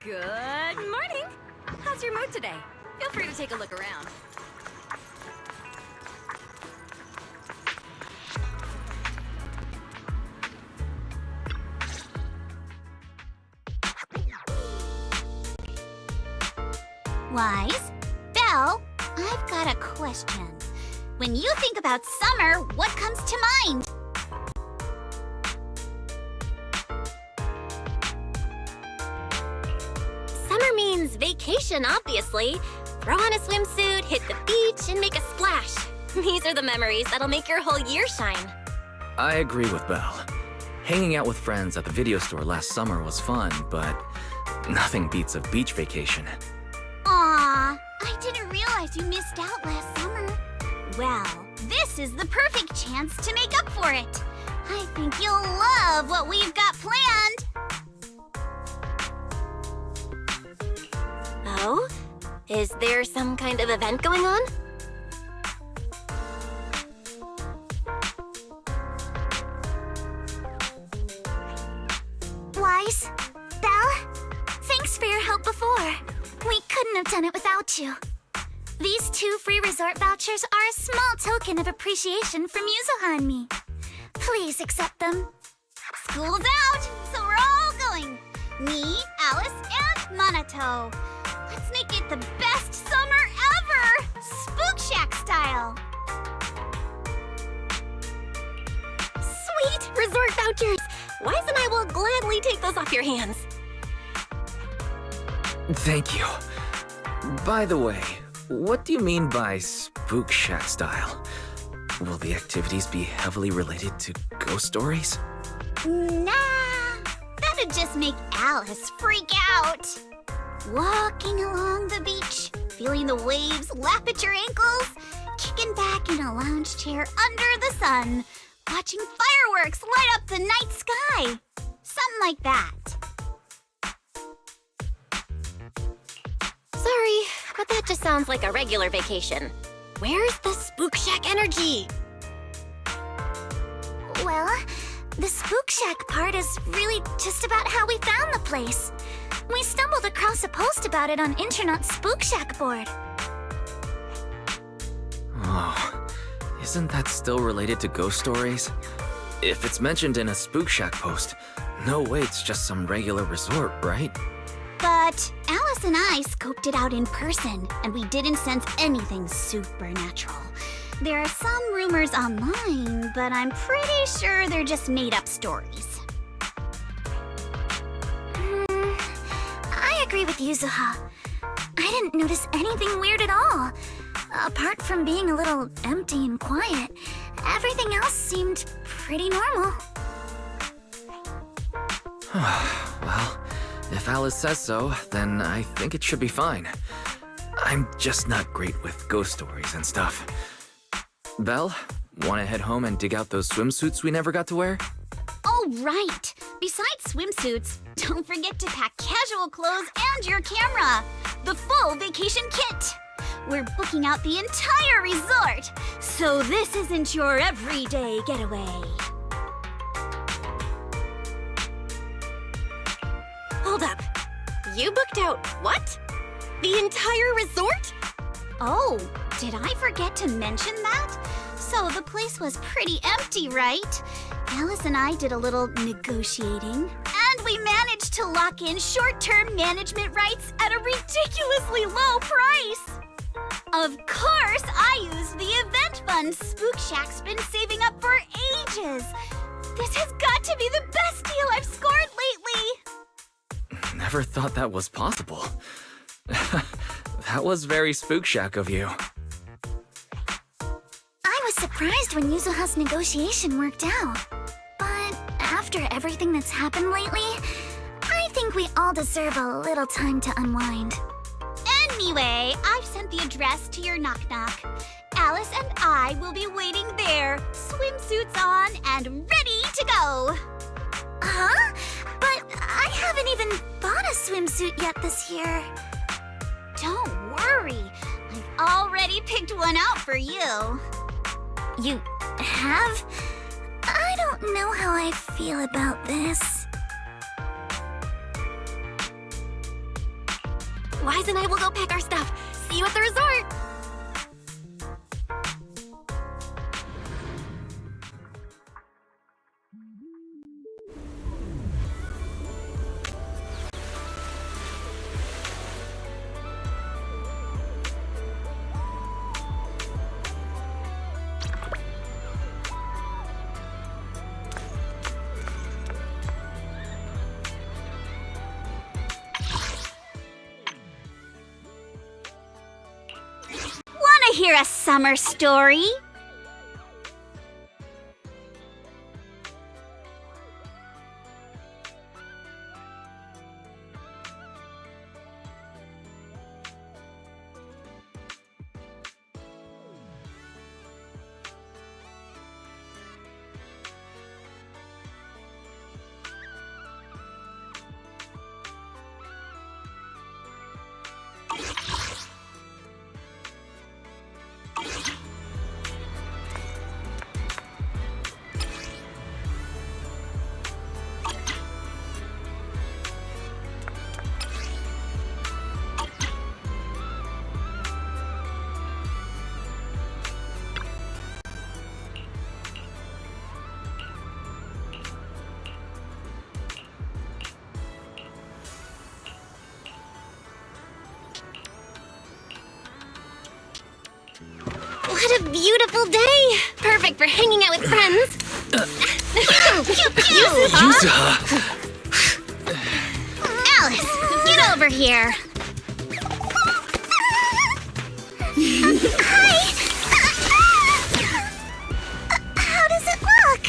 Good morning! How's your mood today? Feel free to take a look around. Wise? Belle, I've got a question. When you think about summer, what comes to mind? Summer means vacation, obviously. Throw on a swimsuit, hit the beach, and make a splash. These are the memories that'll make your whole year shine. I agree with Belle. Hanging out with friends at the video store last summer was fun, but nothing beats a beach vacation. Aw, I didn't realize you missed out last summer. Well, this is the perfect chance to make up for it. I think you'll love what we've got planned. Oh? Is there some kind of event going on? Wise, Belle, thanks for your help before. We couldn't have done it without you. These 2 free resort vouchers are a small token of appreciation from Yuzuha and me. Please accept them. School's out, so we're all going. Me, Alice, and Minato. Let's make it the best summer ever! Spook Shack style! Sweet! Resort vouchers! Wise and I will gladly take those off your hands. Thank you. By the way, what do you mean by Spook Shack style? Will the activities be heavily related to ghost stories? Nah, that'd just make Alice freak out. Walking along the beach, feeling the waves lap at your ankles, kicking back in a lounge chair under the sun, watching fireworks light up the night sky. Something like that. Sorry, but that just sounds like a regular vacation. Where's the Spook Shack energy? Well, the Spook Shack part is really just about how we found the place. We stumbled across a post about it on Internet's Spook Shack board. Oh, isn't that still related to ghost stories? If it's mentioned in a Spook Shack post, no way it's just some regular resort, right? But Alice and I scoped it out in person, and we didn't sense anything supernatural. There are some rumors online, but I'm pretty sure they're just made-up stories. I agree with Yuzuha. I didn't notice anything weird at all. Apart from being a little empty and quiet, everything else seemed pretty normal. Well, if Alice says so, then I think it should be fine. I'm just not great with ghost stories and stuff. Belle, wanna head home and dig out those swimsuits we never got to wear? Oh, right! Besides swimsuits, don't forget to pack casual clothes and your camera! The full vacation kit! We're booking out the entire resort, so this isn't your everyday getaway. Hold up. You booked out what? The entire resort? Oh, did I forget to mention that? So the place was pretty empty, right? Alice and I did a little negotiating, and we managed to lock in short-term management rights at a ridiculously low price. Of course, I used the event fund Spook Shack's been saving up for ages. This has got to be the best deal I've scored lately. Never thought that was possible. That was very Spook Shack of you. I was surprised when Yuzuha's negotiation worked out. But after everything that's happened lately, I think we all deserve a little time to unwind. Anyway, I've sent the address to your knock-knock. Alice and I will be waiting there, swimsuits on and ready to go. Huh? But I haven't even bought a swimsuit yet this year. Don't worry, I've already picked one out for you. You have? I don't know how I feel about this. guys and I will go pack our stuff. See you at the resort! Wanna hear a summer story? What a beautiful day! Perfect for hanging out with friends. Yuzuha! Alice, get over here. Hi. How does it look?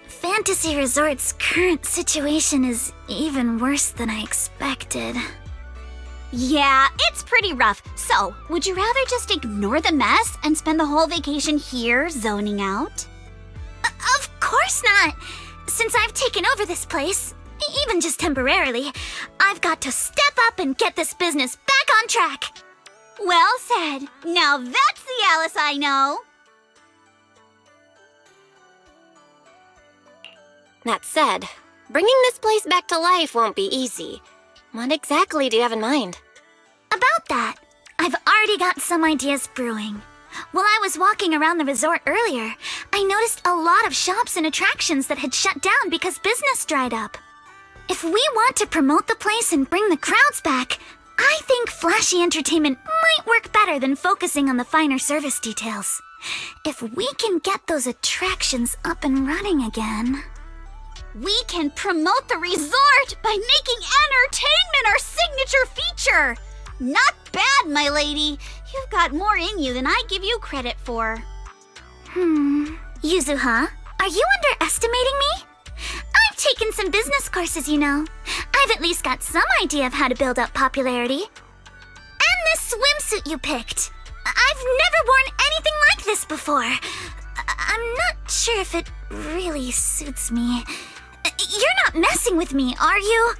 Fantasy Resort's current situation is even worse than I expected. Yeah, it's pretty rough. So, would you rather just ignore the mess and spend the whole vacation here zoning out? Of course not! Since I've taken over this place, even just temporarily, I've got to step up and get this business back on track! Well said. Now that's the Alice I know. That said, bringing this place back to life won't be easy. What exactly do you have in mind? About that, I've already got some ideas brewing. While I was walking around the resort earlier, I noticed a lot of shops and attractions that had shut down because business dried up. If we want to promote the place and bring the crowds back, I think flashy entertainment might work better than focusing on the finer service details. If we can get those attractions up and running again... We can promote the resort by making entertainment our signature feature. Not bad, my lady. You've got more in you than I give you credit for. Yuzuha, are you underestimating me? I've taken some business courses, you know. I've I've at least got some idea of how to build up popularity. And this swimsuit you picked. I've never worn anything like this before. I'm not sure if it really suits me. You're not messing with me, are you?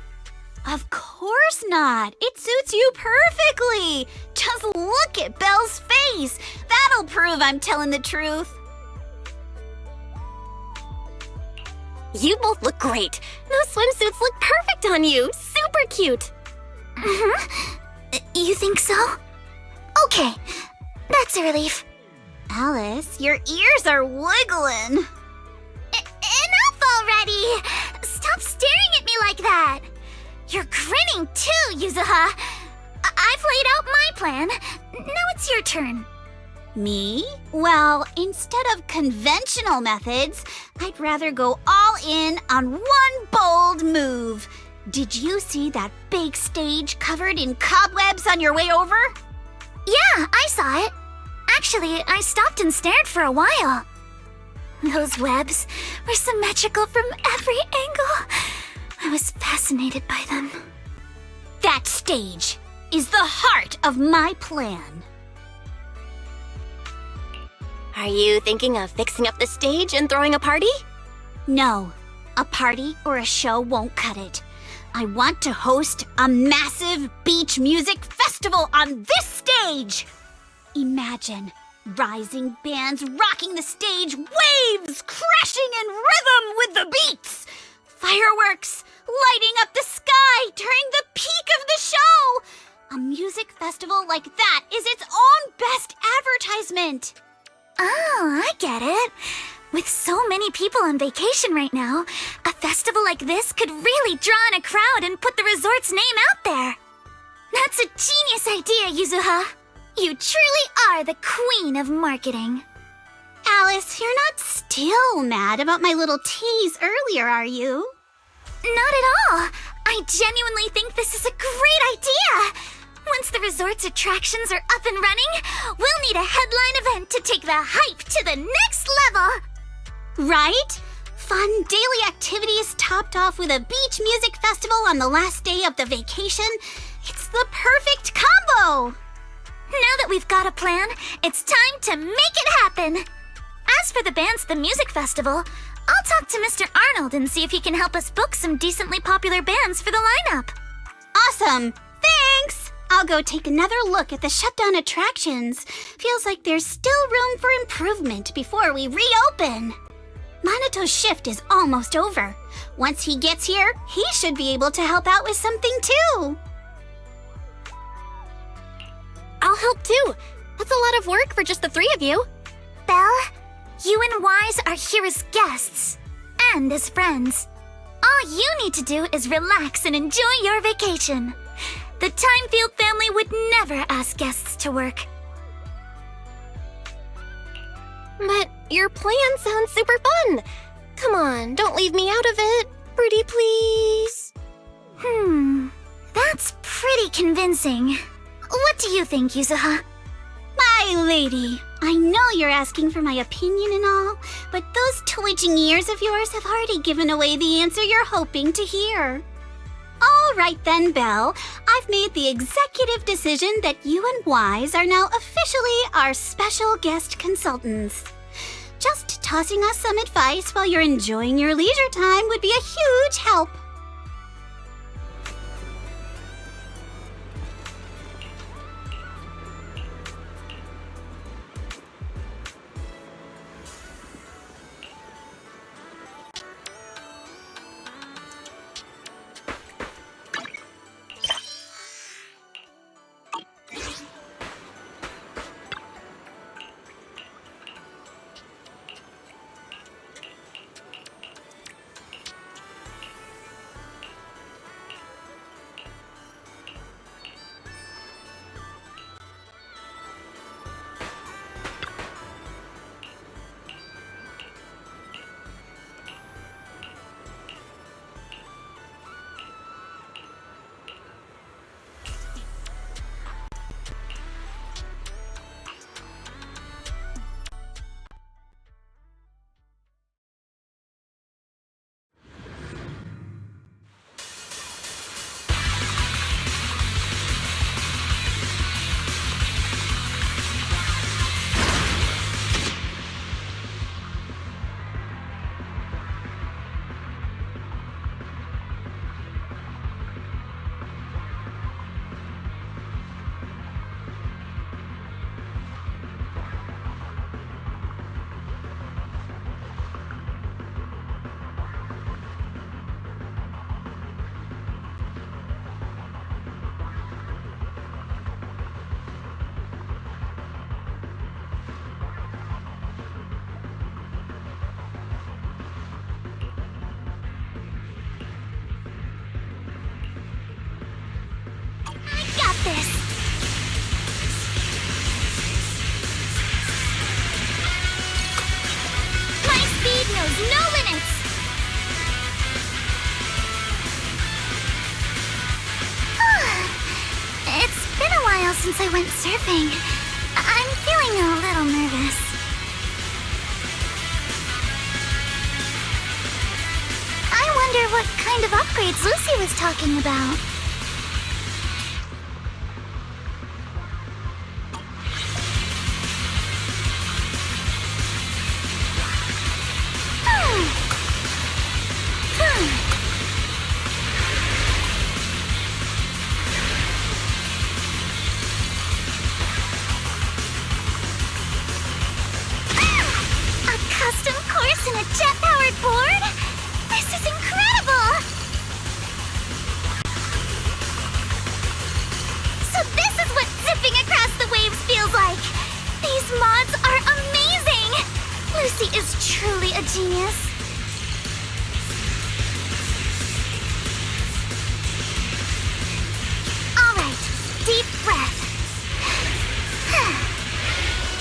Of course not. It suits you perfectly. Just look at Belle's face. That'll prove I'm telling the truth. You both look great. Those swimsuits look perfect on you. Super cute. You think so? Okay, that's a relief. Alice, your ears are wiggling. Enough already! Stop staring at me like that! You're grinning too, Yuzuha! I've laid out my plan. Now it's your turn. Me? Well, instead of conventional methods, I'd rather go all in on one bold move. Did you see that big stage covered in cobwebs on your way over? Yeah, I saw it. Actually, I stopped and stared for a while. Those webs were symmetrical from every angle. I was fascinated by them. That stage is the heart of my plan. Are you thinking of fixing up the stage and throwing a party? No, a party or a show won't cut it. I want to host a massive beach music festival on this stage. Imagine rising bands rocking the stage, waves crashing in rhythm with the beats, fireworks lighting up the sky during the peak of the show. A music festival like that is its own best advertisement. Oh, I get it. With so many people on vacation right now, a festival like this could really draw in a crowd and put the resort's name out there. That's a genius idea, Yuzuha. You truly are the queen of marketing. Alice, you're not still mad about my little tease earlier, are you? Not at all. I genuinely think this is a great idea. Once the resort's attractions are up and running, we'll need a headline event to take the hype to the next level. Right? Fun daily activities topped off with a beach music festival on the last day of the vacation. It's the perfect combo. Now that we've got a plan, it's time to make it happen. As for the bands at the music festival, I'll talk to Mr. Arnold and see if he can help us book some decently popular bands for the lineup. Awesome. Thanks. I'll go take another look at the shutdown attractions. Feels like there's still room for improvement before we reopen. Manato's shift is almost over. Once he gets here, he should be able to help out with something too. I'll help too. That's a lot of work for just the three of you. Belle, you and Wise are here as guests and as friends. All you need to do is relax and enjoy your vacation. The Timefield family would never ask guests to work. But your plan sounds super fun. Come on, don't leave me out of it. Pretty please. That's pretty convincing. What do you think, Yuzuha? My lady, I know you're asking for my opinion and all, but those twitching ears of yours have already given away the answer you're hoping to hear. All right then, Belle. I've made the executive decision that you and Wise are now officially our special guest consultants. Just tossing us some advice while you're enjoying your leisure time would be a huge help. has no limits! It's been a while since I went surfing. I'm feeling a little nervous. I wonder what kind of upgrades Lucy was talking about. Genius. All right, deep breath.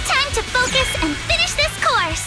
Time to focus and finish this course.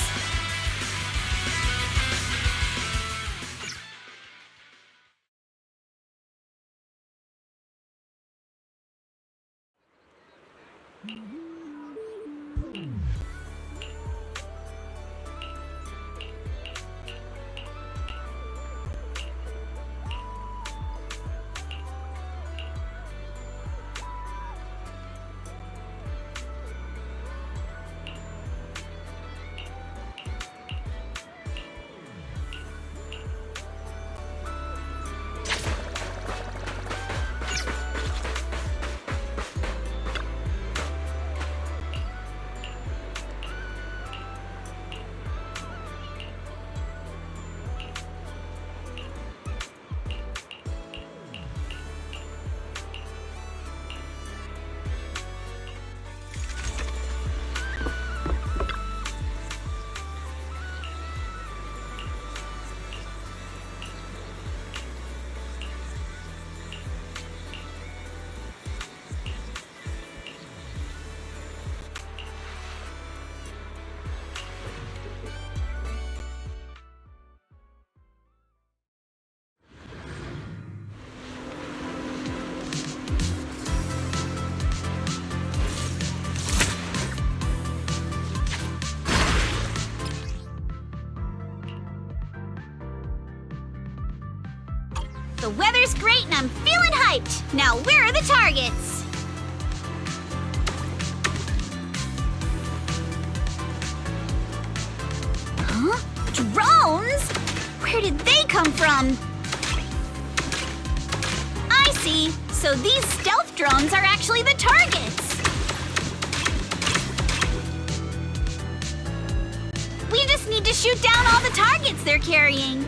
The weather's great and I'm feeling hyped. Now where are the targets? Huh? Drones? Where did they come from? I see. So these stealth drones are actually the targets. We just need to shoot down all the targets they're carrying.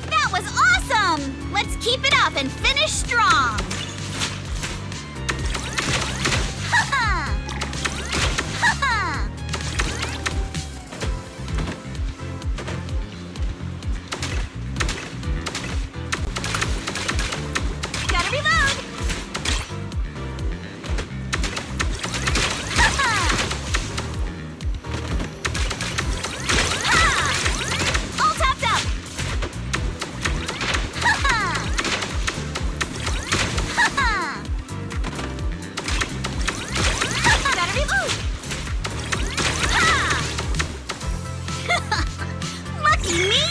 That was awesome! Let's keep it up and finish strong. Ha-ha! Ha-ha! Gotta reload! Ha-ha! Ha! All topped up! Ha-ha! Ha-ha! Ha-ha! Gotta reload! Ha! Lucky me!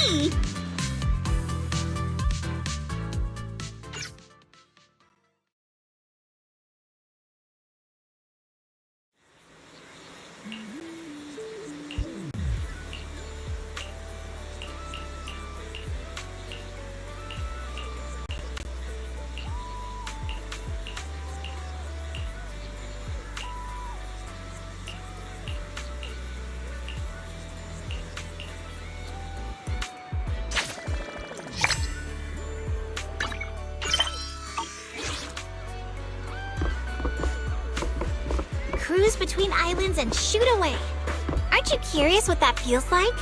Cruise between islands and shoot away. Aren't you curious what that feels like?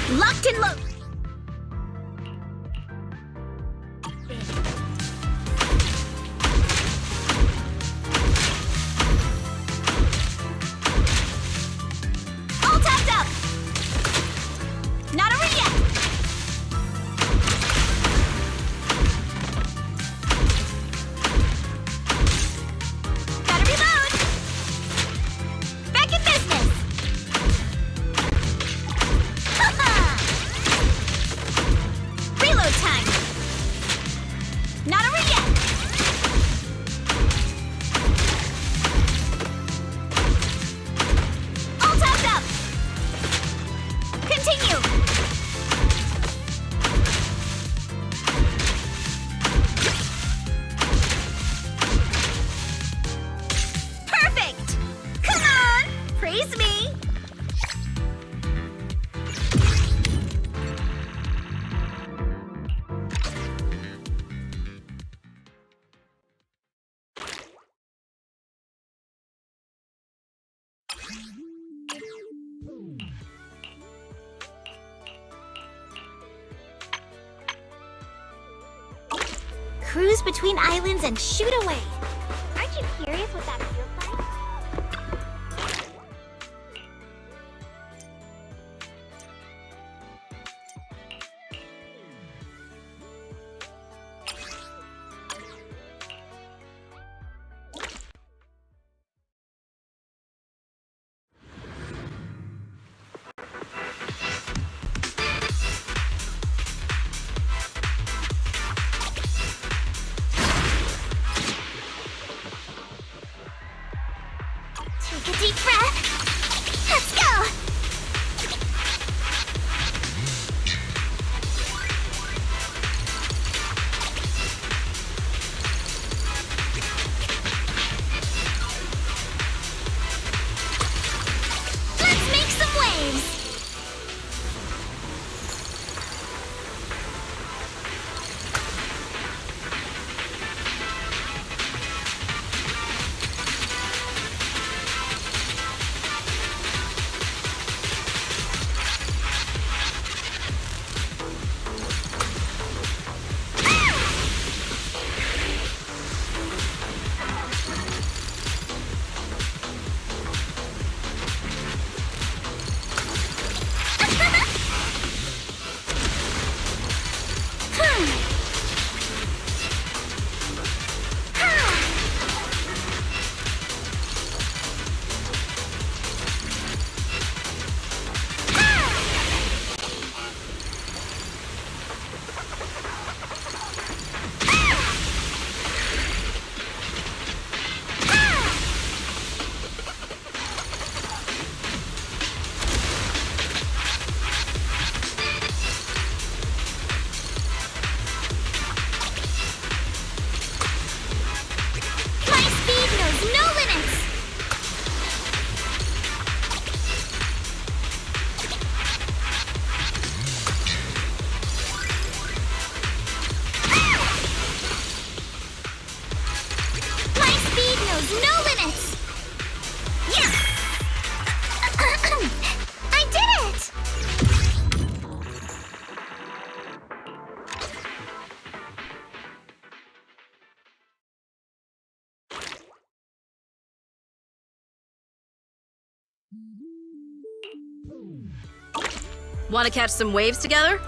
Locked and loaded. All tapped up. Not over yet. Gotta reload. Back in business. Reload time. Not over yet. All topped up. Continue. Perfect. Come on. Praise me. Cruise between islands and shoot away. Aren't you curious what that feels like? Take a deep breath. Let's go! Let's make some waves! Want to catch some waves together?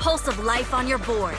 pulse of life on your board.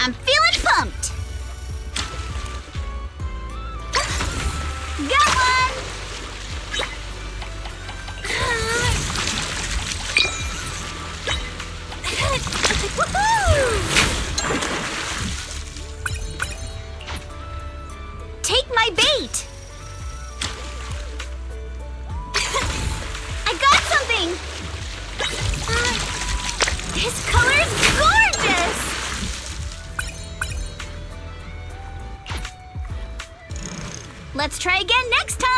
I'm feeling pumped! Got one! Take my bait! I got something! This color's gorgeous! Let's try again next time!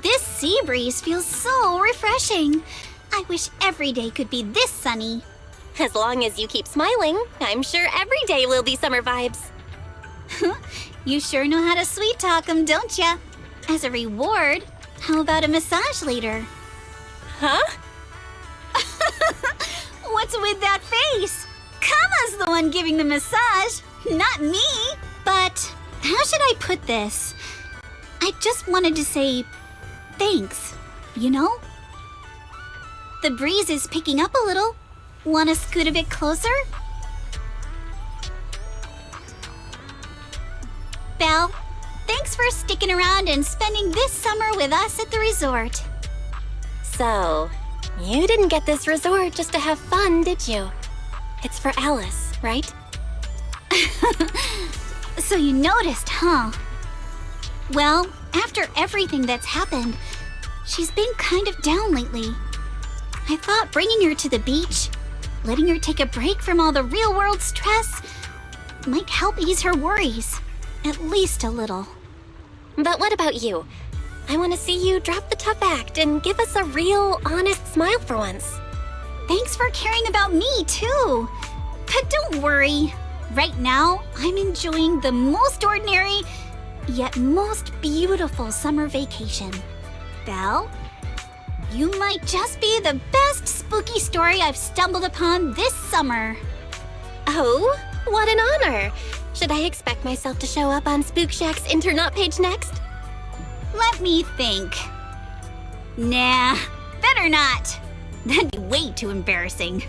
This sea breeze feels so refreshing. I wish every day could be this sunny. As long as you keep smiling, I'm sure every day will be summer vibes. You sure know how to sweet talk 'em, don't ya? As a reward, how about a massage later? Huh? What's with that face? Kama's the one giving the massage, not me. But how should I put this? I just wanted to say thanks, you know? The breeze is picking up a little. Want to scoot a bit closer? Belle. Thanks for sticking around and spending this summer with us at the resort. So, you didn't get this resort just to have fun, did you? It's for Alice, right? So you noticed, huh? Well, after everything that's happened, she's been kind of down lately. I thought bringing her to the beach, letting her take a break from all the real-world stress, might help ease her worries. At least a little. But what about you? I want to see you drop the tough act and give us a real, honest smile for once. Thanks for caring about me, too. But don't worry. Right now, I'm enjoying the most ordinary, yet most beautiful summer vacation. Belle, you might just be the best spooky story I've stumbled upon this summer. Oh, what an honor! Should I expect myself to show up on Spook Shack's Internaut page next? Let me think. Nah, better not. That'd be way too embarrassing.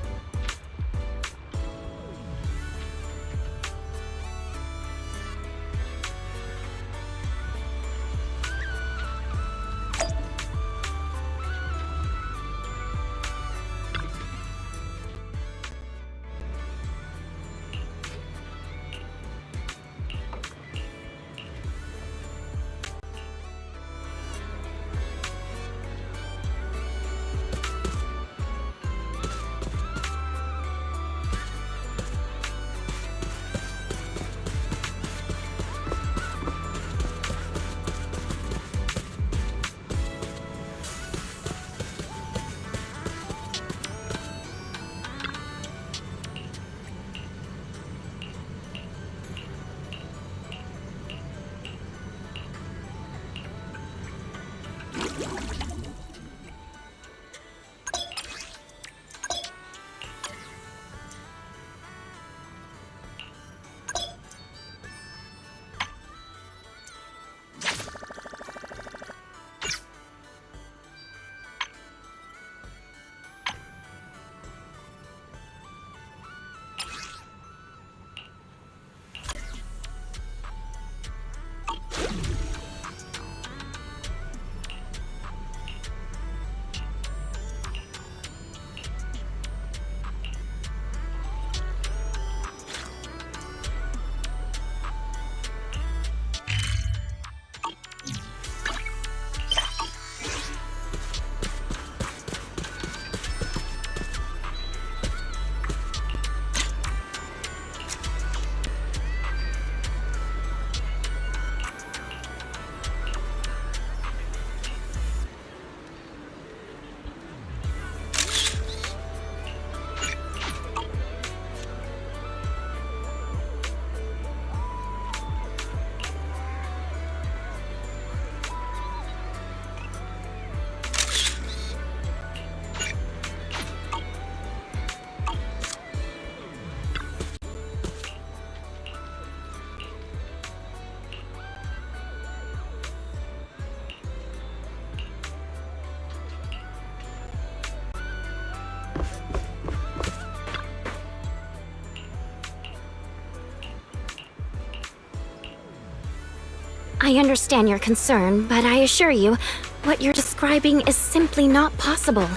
I understand your concern, but I assure you, what you're describing is simply not possible.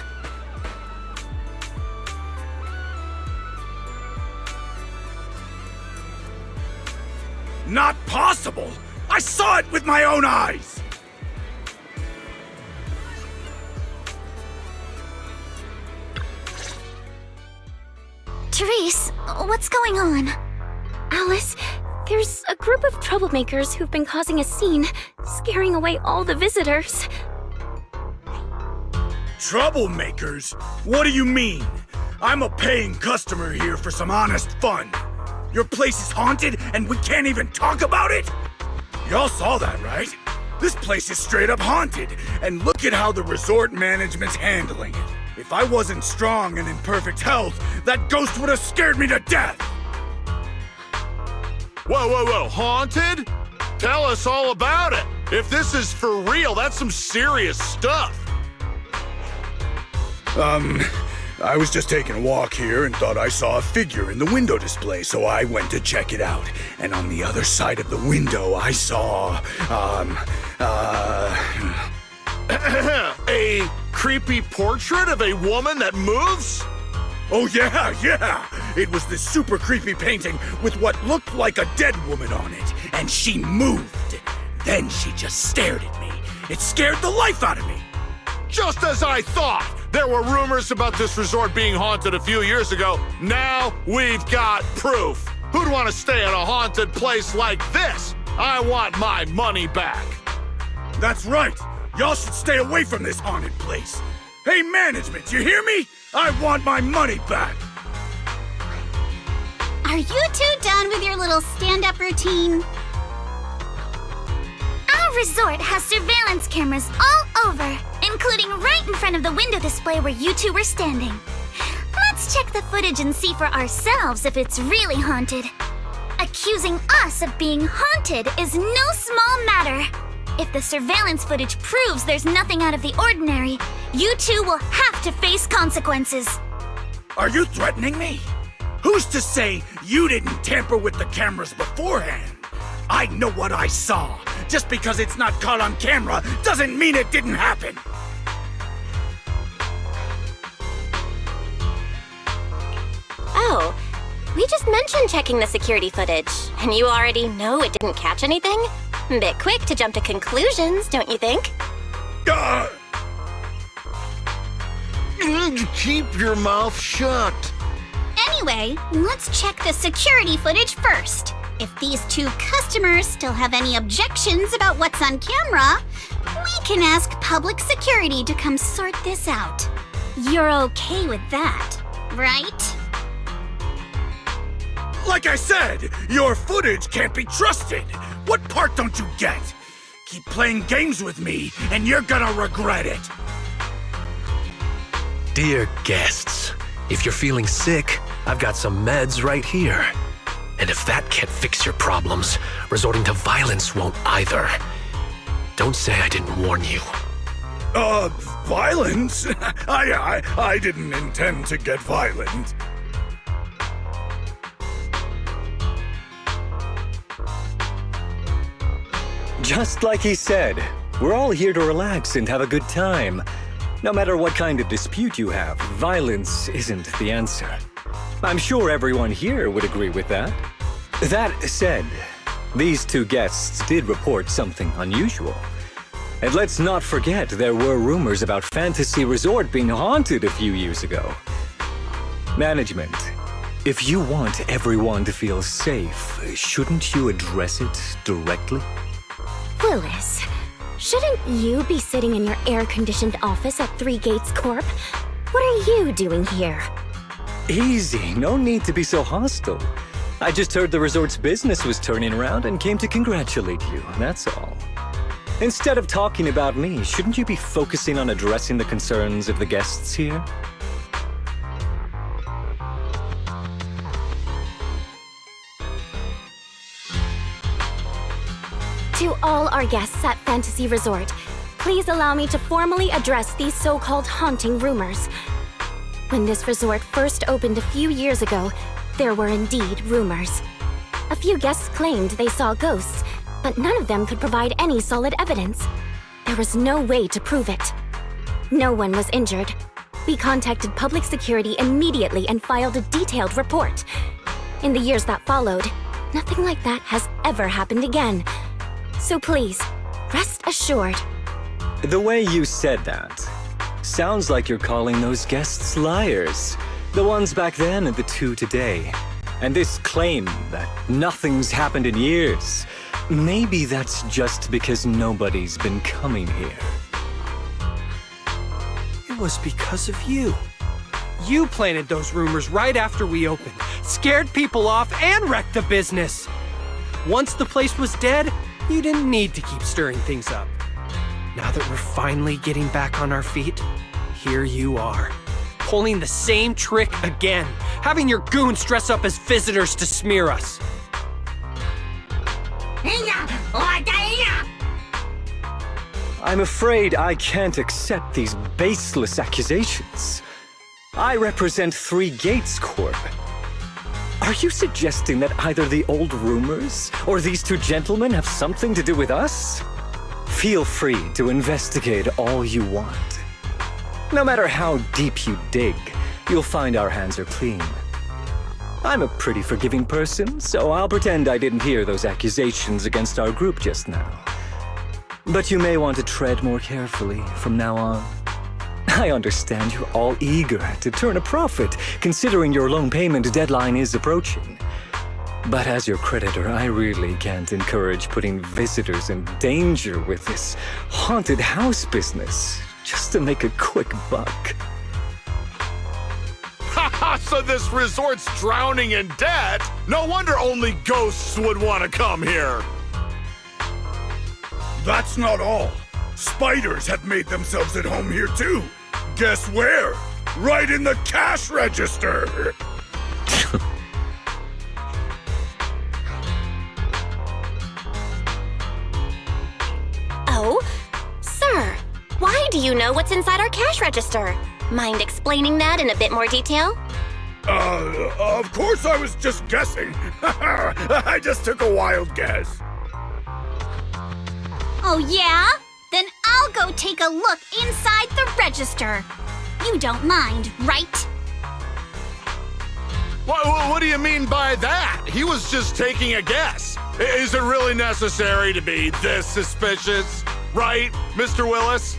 Not possible! I saw it with my own eyes! Therese, what's going on? Alice, there's a group of troublemakers who've been causing a scene, scaring away all the visitors. Troublemakers? What do you mean? I'm a paying customer here for some honest fun. Your place is haunted and we can't even talk about it? Y'all saw that, right? This place is straight up haunted, and look at how the resort management's handling it. If I wasn't strong and in perfect health, that ghost would have scared me to death! Whoa, haunted? Tell us all about it. If this is for real, that's some serious stuff. I was just taking a walk here and thought I saw a figure in the window display, so I went to check it out. And on the other side of the window, I saw, A creepy portrait of a woman that moves? Oh yeah! It was this super creepy painting with what looked like a dead woman on it, and she moved. Then she just stared at me. It scared the life out of me. Just as I thought! There were rumors about this resort being haunted a few years ago. Now we've got proof. Who'd want to stay at a haunted place like this? I want my money back. That's right. Y'all should stay away from this haunted place. Hey, management, you hear me? I want my money back. Are you two done with your little stand-up routine? Our resort has surveillance cameras all over, including right in front of the window display where you two were standing. Let's check the footage and see for ourselves if it's really haunted. Accusing us of being haunted is no small matter. If the surveillance footage proves there's nothing out of the ordinary, you two will have to face consequences. Are you threatening me? Who's to say you didn't tamper with the cameras beforehand? I know what I saw. Just because it's not caught on camera doesn't mean it didn't happen. Oh, we just mentioned checking the security footage, and you already know it didn't catch anything? Bit quick to jump to conclusions, don't you think? Keep your mouth shut. Anyway, let's check the security footage first. If these two customers still have any objections about what's on camera, we can ask public security to come sort this out. You're okay with that, right? Like I said, your footage can't be trusted. What part don't you get? Keep playing games with me, and you're gonna regret it. Dear guests, if you're feeling sick, I've got some meds right here. And if that can't fix your problems, resorting to violence won't either. Don't say I didn't warn you. Violence? I didn't intend to get violent. Just like he said, we're all here to relax and have a good time. No matter what kind of dispute you have, violence isn't the answer. I'm sure everyone here would agree with that. That said, these two guests did report something unusual. And let's not forget there were rumors about Fantasy Resort being haunted a few years ago. Management, if you want everyone to feel safe, shouldn't you address it directly? Willis, shouldn't you be sitting in your air-conditioned office at Three Gates Corp? What are you doing here? Easy, no need to be so hostile. I just heard the resort's business was turning around and came to congratulate you, that's all. Instead of talking about me, shouldn't you be focusing on addressing the concerns of the guests here? To all our guests at Fantasy Resort, please allow me to formally address these so-called haunting rumors. When this resort first opened a few years ago, there were indeed rumors. A few guests claimed they saw ghosts, but none of them could provide any solid evidence. There was no way to prove it. No one was injured. We contacted public security immediately and filed a detailed report. In the years that followed, nothing like that has ever happened again. So please, rest assured. The way you said that sounds like you're calling those guests liars. The ones back then and the two today. And this claim that nothing's happened in years, maybe that's just because nobody's been coming here. It was because of you. You planted those rumors right after we opened, scared people off, and wrecked the business. Once the place was dead, you didn't need to keep stirring things up. Now that we're finally getting back on our feet, here you are, pulling the same trick again, having your goons dress up as visitors to smear us. I'm afraid I can't accept these baseless accusations. I represent Three Gates Corp. Are you suggesting that either the old rumors or these two gentlemen have something to do with us? Feel free to investigate all you want. No matter how deep you dig, you'll find our hands are clean. I'm a pretty forgiving person, so I'll pretend I didn't hear those accusations against our group just now. But you may want to tread more carefully from now on. I understand you're all eager to turn a profit, considering your loan payment deadline is approaching. But as your creditor, I really can't encourage putting visitors in danger with this haunted house business, just to make a quick buck. Haha, so this resort's drowning in debt? No wonder only ghosts would want to come here. That's not all. Spiders have made themselves at home here too. Guess where? Right in the cash register. Oh, sir, why do you know what's inside our cash register? Mind explaining that in a bit more detail? Of course I was just guessing. I just took a wild guess. Oh, yeah? Then I'll go take a look inside the register. You don't mind, right? What do you mean by that? He was just taking a guess. Is it really necessary to be this suspicious? Right, Mr. Willis?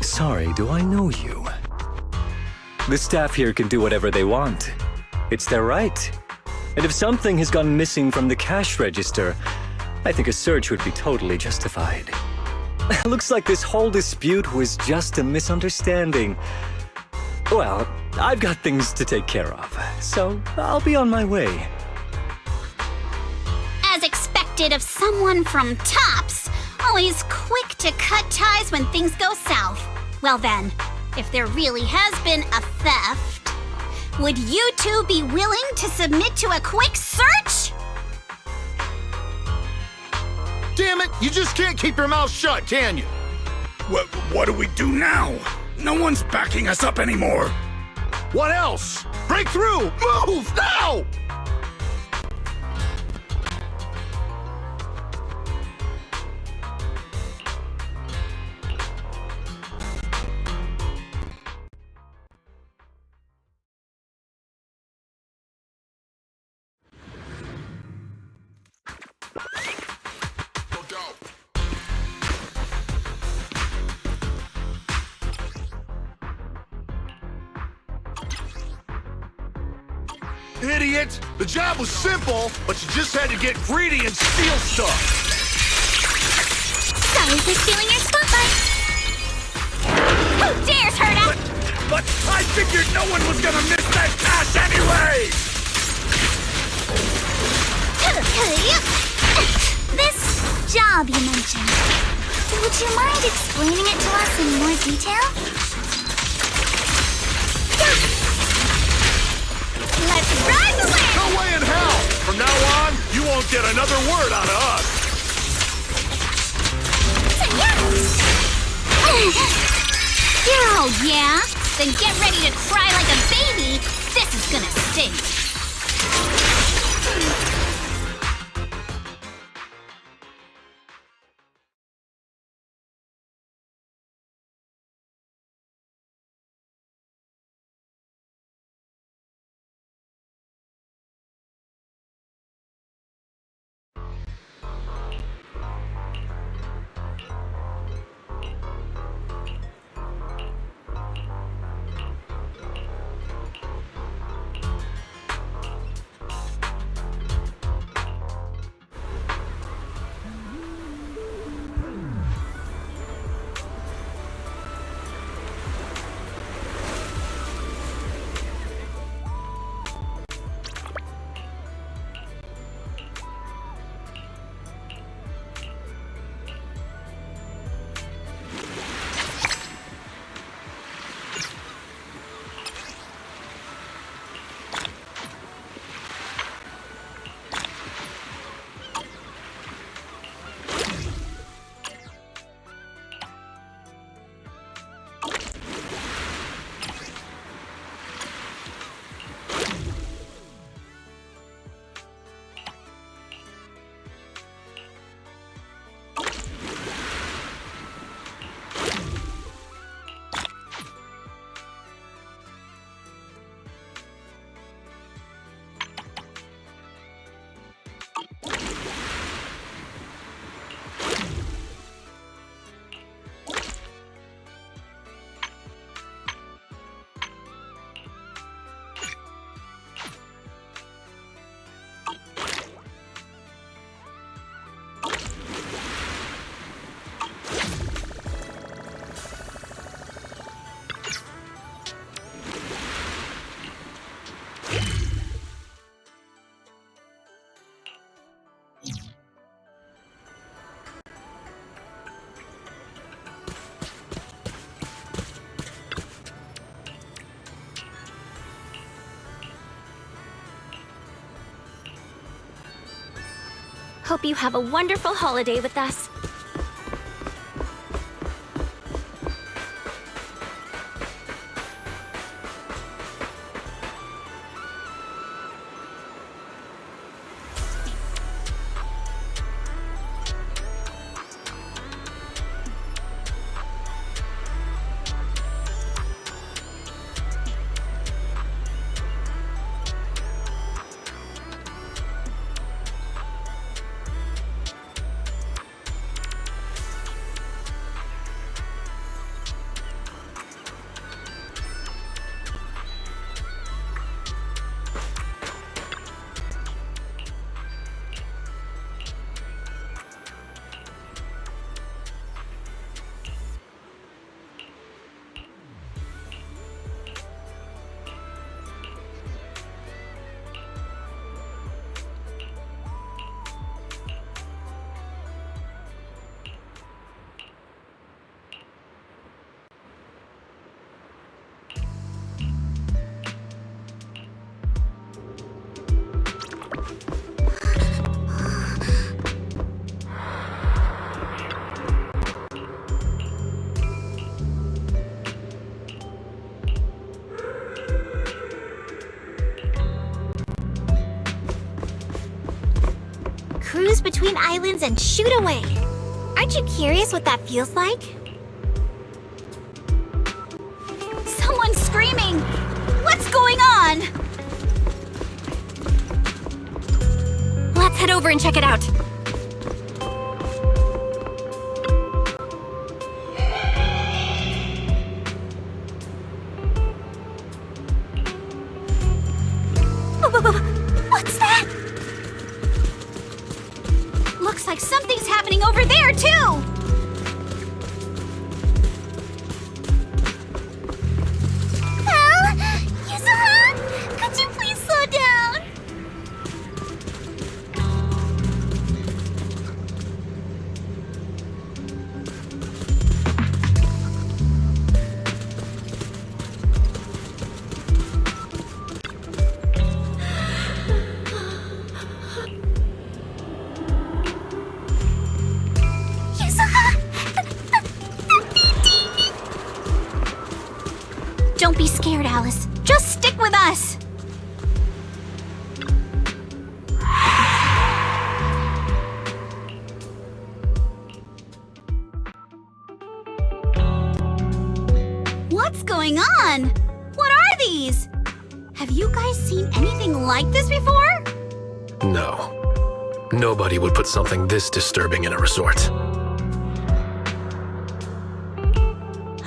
Sorry, do I know you? The staff here can do whatever they want. It's their right. And if something has gone missing from the cash register, I think a search would be totally justified. Looks like this whole dispute was just a misunderstanding. Well, I've got things to take care of, so I'll be on my way. As expected of someone from Tops, always quick to cut ties when things go south. Well then, if there really has been a theft, would you two be willing to submit to a quick search? Damn it, you just can't keep your mouth shut, can you? What do we do now? No one's backing us up anymore. What else? Break through! Move, now! Idiot! The job was simple, but you just had to get greedy and steal stuff. Sorry for stealing your spotlight. Who dares hurt him? But I figured no one was gonna miss that cash anyway! This job you mentioned, would you mind explaining it to us in more detail? Let's ride the wave! No way in hell! From now on, you won't get another word out of us. Oh, yeah? Then get ready to cry like a baby. This is gonna sting. Hope you have a wonderful holiday with us. Cruise between islands and shoot away. Aren't you curious what that feels like? Someone's screaming! What's going on? Let's head over and check it out. What's that? Looks like something's happening over there, too! Yuzuha, could you please slow down? Don't be scared, Alice. Just stick with us. What's going on? What are these? Have you guys seen anything like this before? No. Nobody would put something this disturbing in a resort.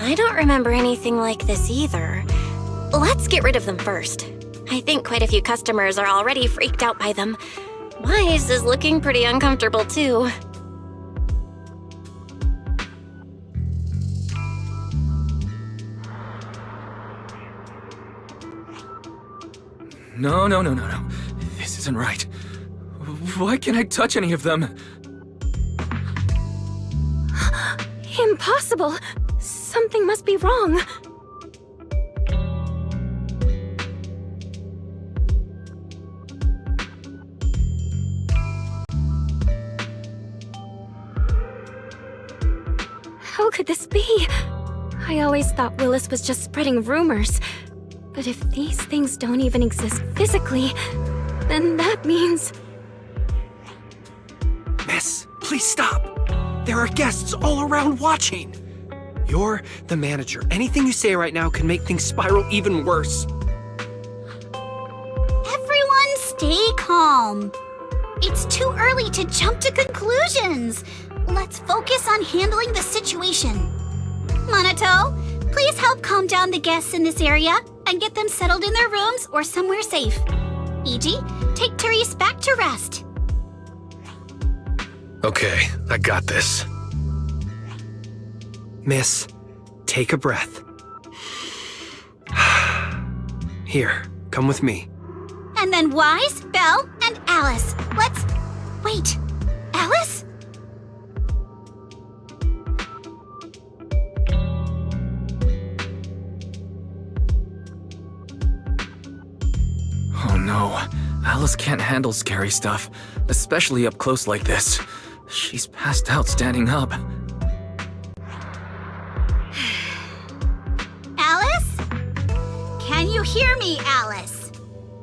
I don't remember anything like this either. Let's get rid of them first. I think quite a few customers are already freaked out by them. Wise is looking pretty uncomfortable too. No. This isn't right. Why can't I touch any of them? Impossible! Something must be wrong. How could this be? I always thought Willis was just spreading rumors. But if these things don't even exist physically, then that means... Miss, please stop. There are guests all around watching. You're the manager. Anything you say right now can make things spiral even worse. Everyone stay calm. It's too early to jump to conclusions. Let's focus on handling the situation. Monato, please help calm down the guests in this area and get them settled in their rooms or somewhere safe. Iji, take Therese back to rest. Okay, I got this. Miss, take a breath. Here, come with me. And then Wise, Belle, and Alice. Let's... Wait, Alice? Oh no, Alice can't handle scary stuff, especially up close like this. She's passed out standing up. Alice? Can you hear me, Alice?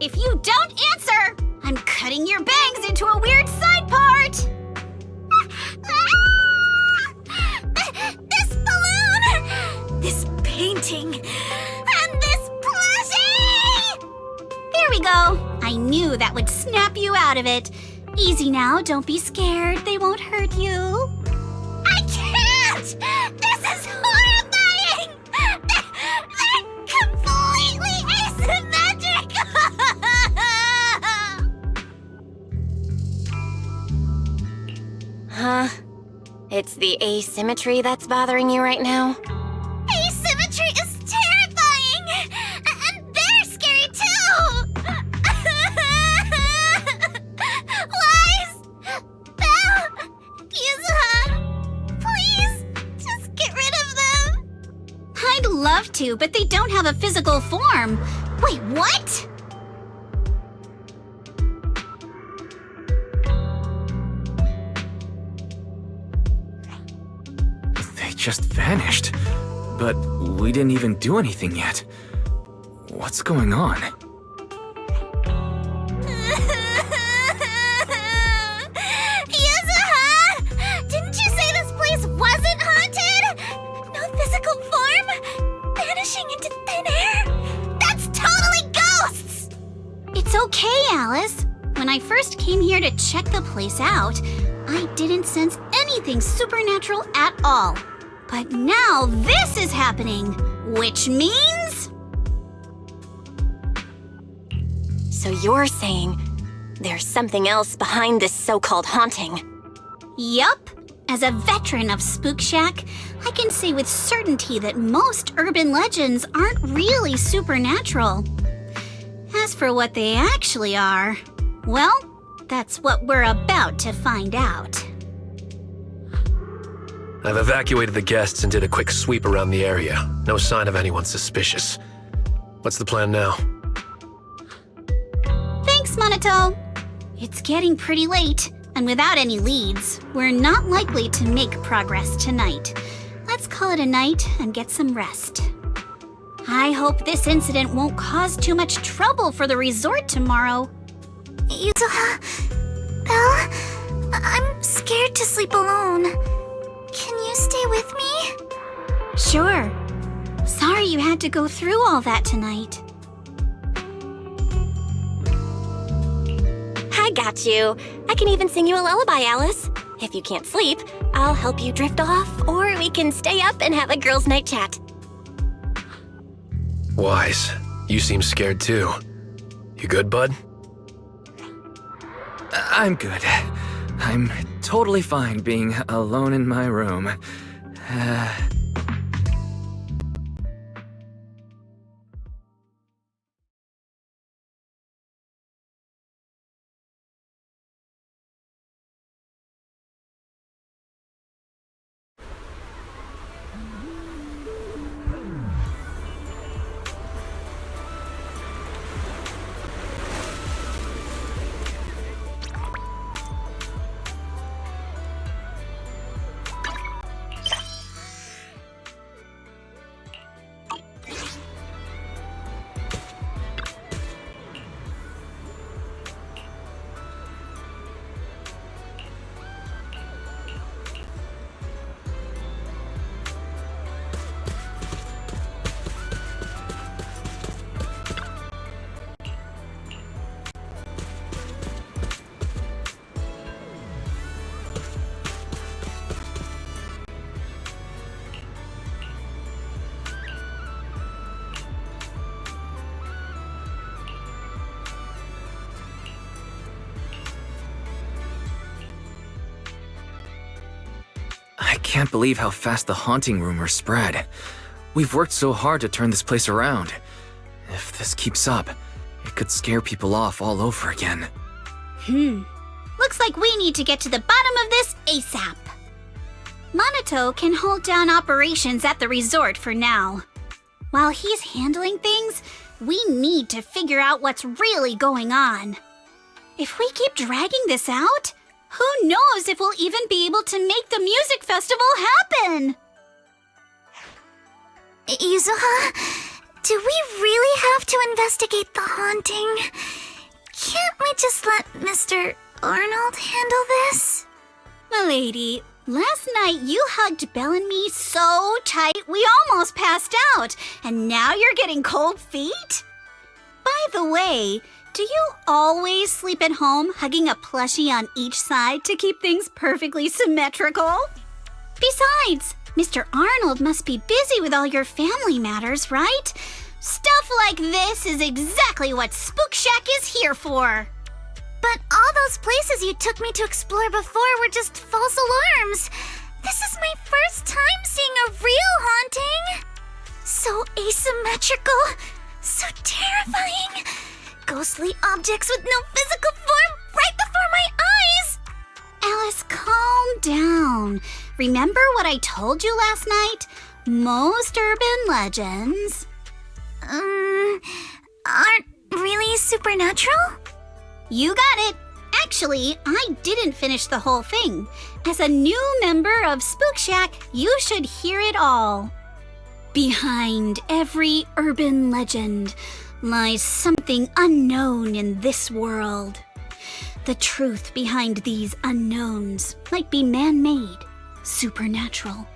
If you don't answer, I'm cutting your bangs into a weird side part! This balloon! This painting! And this plushie! There we go. I knew that would snap you out of it. Easy now, don't be scared. They won't hurt you. I can't! This is horrifying! They're completely asymmetric! Huh? It's the asymmetry that's bothering you right now? Asymmetry is terrifying! And they're scary too! Wise! Belle! Yuzuha! Please, just get rid of them! I'd love to, but they don't have a physical form. Wait, what? They just vanished. But we didn't even do anything yet. What's going on? Yuzuha! Didn't you say this place wasn't haunted? No physical form? Vanishing into thin air? That's totally ghosts! It's okay, Alice. When I first came here to check the place out, I didn't sense anything supernatural at all. But now this is happening, which means... So you're saying there's something else behind this so-called haunting? Yup. As a veteran of Spook Shack, I can say with certainty that most urban legends aren't really supernatural. As for what they actually are, well, that's what we're about to find out. I've evacuated the guests and did a quick sweep around the area. No sign of anyone suspicious. What's the plan now? Thanks, Monato. It's getting pretty late, and without any leads, we're not likely to make progress tonight. Let's call it a night and get some rest. I hope this incident won't cause too much trouble for the resort tomorrow. Yuzuha, Belle, I'm scared to sleep alone. Can you stay with me? Sure. Sorry you had to go through all that tonight. I got you. I can even sing you a lullaby, Alice. If you can't sleep, I'll help you drift off, or we can stay up and have a girls' night chat. Wise, you seem scared too. You good, bud? I'm good. I'm totally fine being alone in my room. I can't believe how fast the haunting rumors spread. We've worked so hard to turn this place around. If this keeps up, it could scare people off all over again. Looks like we need to get to the bottom of this ASAP. Monato can hold down operations at the resort for now. While he's handling things, we need to figure out what's really going on. If we keep dragging this out, who knows if we'll even be able to make the music festival happen? Yuzuha, do we really have to investigate the haunting? Can't we just let Mr. Arnold handle this? Milady, last night you hugged Belle and me so tight we almost passed out, and now you're getting cold feet? By the way, do you always sleep at home hugging a plushie on each side to keep things perfectly symmetrical? Besides, Mr. Arnold must be busy with all your family matters, right? Stuff like this is exactly what Spook Shack is here for. But all those places you took me to explore before were just false alarms. This is my first time seeing a real haunting. So asymmetrical, so terrifying. Ghostly objects with no physical form right before my eyes. Alice, calm down. Remember what I told you last night? Most urban legends aren't really supernatural? You got it. Actually, I didn't finish the whole thing. As a new member of Spook Shack, you should hear it all. Behind every urban legend lies something unknown in this world. The truth behind these unknowns might be man-made, supernatural,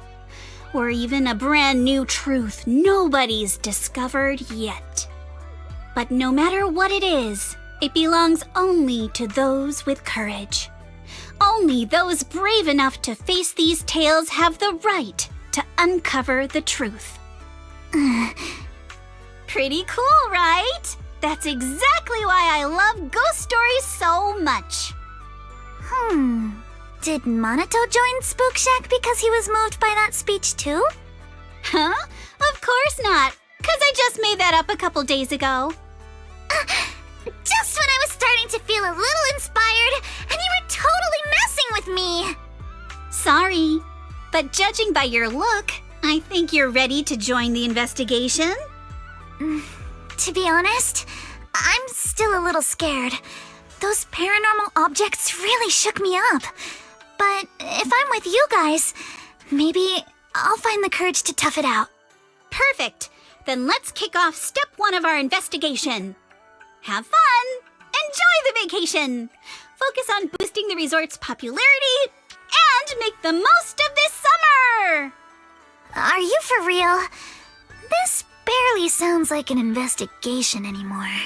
or even a brand new truth nobody's discovered yet. But no matter what it is, it belongs only to those with courage. Only those brave enough to face these tales have the right to uncover the truth. Pretty cool, right? That's exactly why I love ghost stories so much. Did Monato join Spook Shack because he was moved by that speech too? Huh? Of course not, 'cause I just made that up a couple days ago. Just when I was starting to feel a little inspired, and you were totally messing with me. Sorry, but judging by your look, I think you're ready to join the investigation. To be honest, I'm still a little scared. Those paranormal objects really shook me up. But if I'm with you guys, maybe I'll find the courage to tough it out. Perfect. Then let's kick off step 1 of our investigation. Have fun! Enjoy the vacation! Focus on boosting the resort's popularity and make the most of this summer! Are you for real? This barely sounds like an investigation anymore.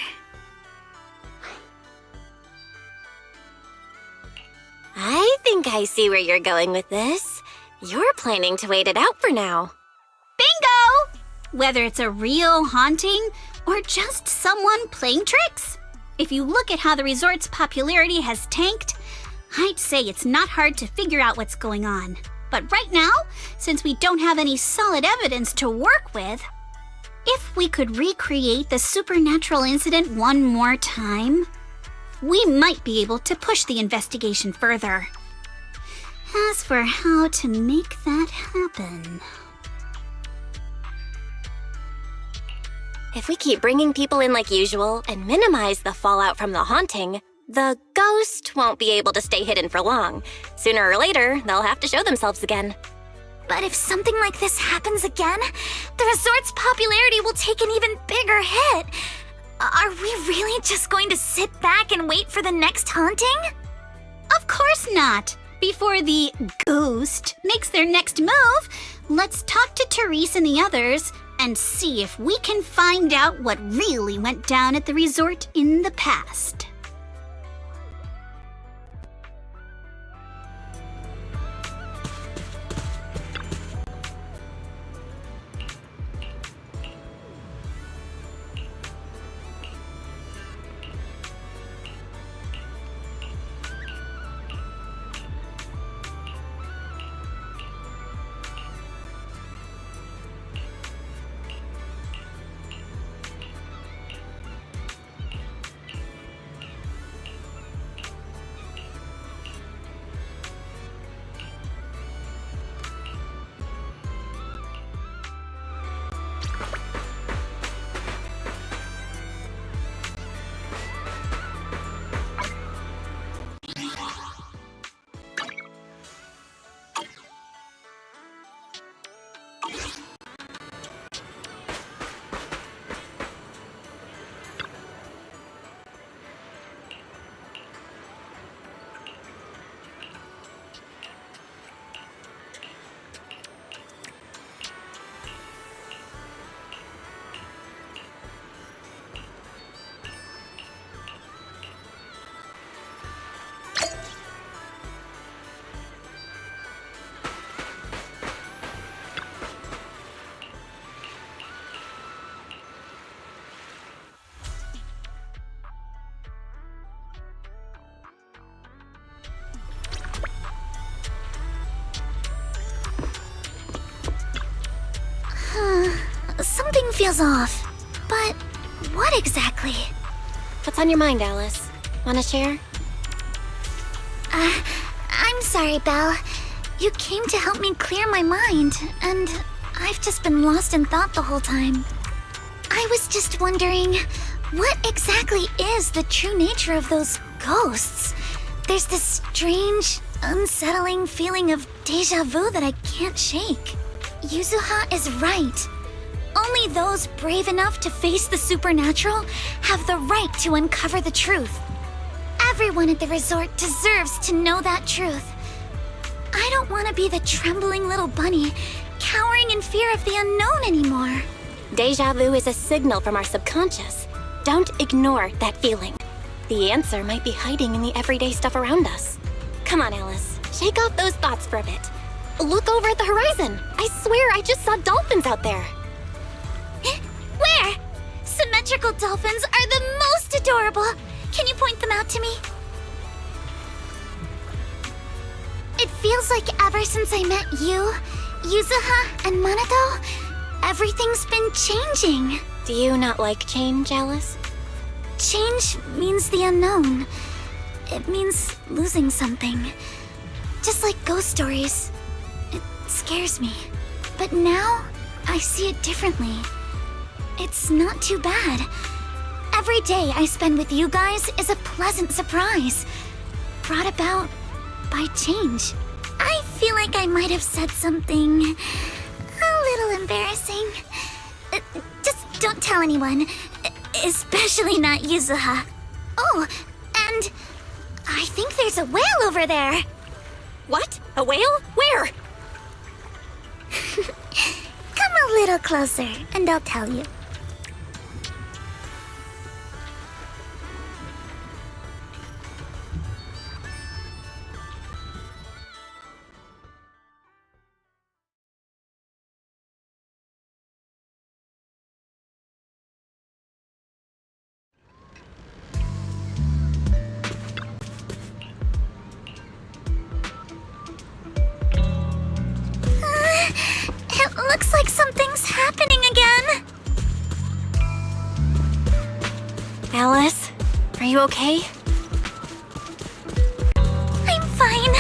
I think I see where you're going with this. You're planning to wait it out for now. Bingo! Whether it's a real haunting or just someone playing tricks. If you look at how the resort's popularity has tanked, I'd say it's not hard to figure out what's going on. But right now, since we don't have any solid evidence to work with, if we could recreate the supernatural incident one more time, we might be able to push the investigation further. As for how to make that happen... If we keep bringing people in like usual and minimize the fallout from the haunting, the ghost won't be able to stay hidden for long. Sooner or later, they'll have to show themselves again. But if something like this happens again, the resort's popularity will take an even bigger hit. Are we really just going to sit back and wait for the next haunting? Of course not! Before the ghost makes their next move, let's talk to Therese and the others and see if we can find out what really went down at the resort in the past. feels off. But what exactly? What's on your mind, Alice? Wanna share? I'm sorry, Belle. You came to help me clear my mind, and I've just been lost in thought the whole time. I was just wondering, what exactly is the true nature of those ghosts? There's this strange, unsettling feeling of déjà vu that I can't shake. Yuzuha is right. Only those brave enough to face the supernatural have the right to uncover the truth. Everyone at the resort deserves to know that truth. I don't want to be the trembling little bunny, cowering in fear of the unknown anymore. Deja vu is a signal from our subconscious. Don't ignore that feeling. The answer might be hiding in the everyday stuff around us. Come on, Alice. Shake off those thoughts for a bit. Look over at the horizon. I swear I just saw dolphins out there. Where? Symmetrical dolphins are the most adorable. Can you point them out to me? It feels like ever since I met you, Yuzuha, and Minato, everything's been changing. Do you not like change, Alice? Change means the unknown. It means losing something. Just like ghost stories. It scares me. But now, I see it differently. It's not too bad. Every day I spend with you guys is a pleasant surprise, brought about by change. I feel like I might have said something a little embarrassing. Just don't tell anyone, especially not Yuzuha. Oh, and I think there's a whale over there. What? A whale? Where? Come a little closer, and I'll tell you. It looks like something's happening again. Alice, are you okay? I'm fine,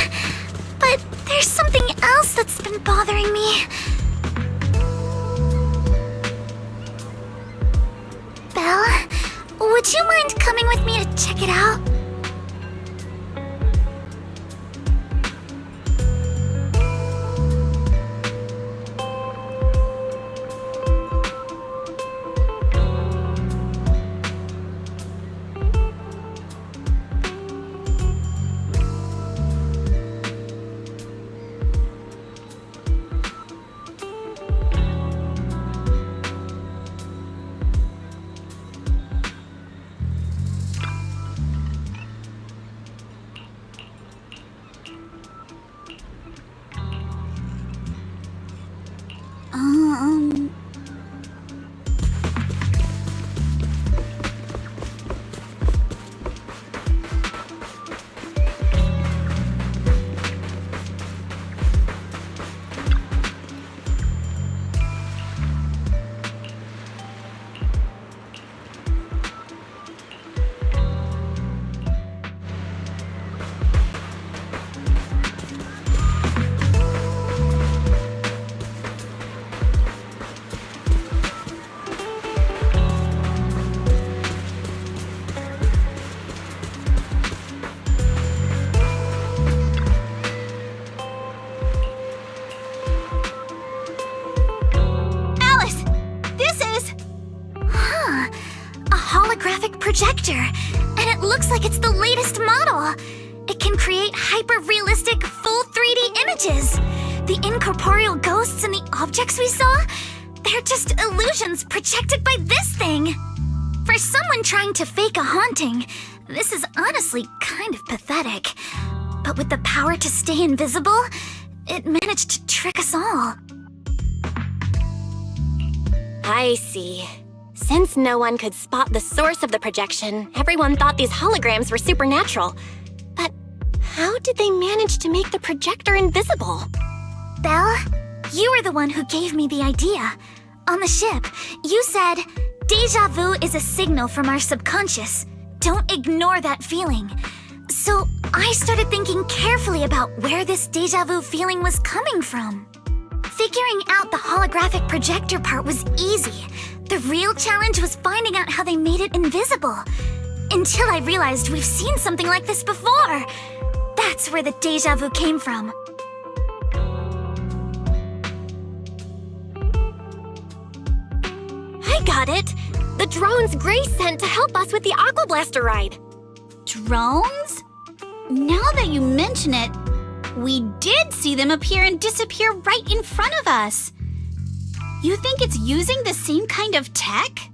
but there's something else that's been bothering me. Belle, would you mind coming with me to check it out? Projector, and it looks like it's the latest model. It can create hyper-realistic, full 3D images. The incorporeal ghosts and the objects we saw, they're just illusions projected by this thing. For someone trying to fake a haunting, this is honestly kind of pathetic. But with the power to stay invisible, it managed to trick us all. I see. Since no one could spot the source of the projection, everyone thought these holograms were supernatural. But how did they manage to make the projector invisible? Belle, you were the one who gave me the idea. on the ship, you said, "Deja vu is a signal from our subconscious. Don't ignore that feeling." So I started thinking carefully about where this deja vu feeling was coming from. Figuring out the holographic projector part was easy. The real challenge was finding out how they made it invisible. Until I realized we've seen something like this before. That's where the deja vu came from. I got it! The drones Grace sent to help us with the Aqua Blaster ride. Drones? Now that you mention it, we did see them appear and disappear right in front of us. You think it's using the same kind of tech?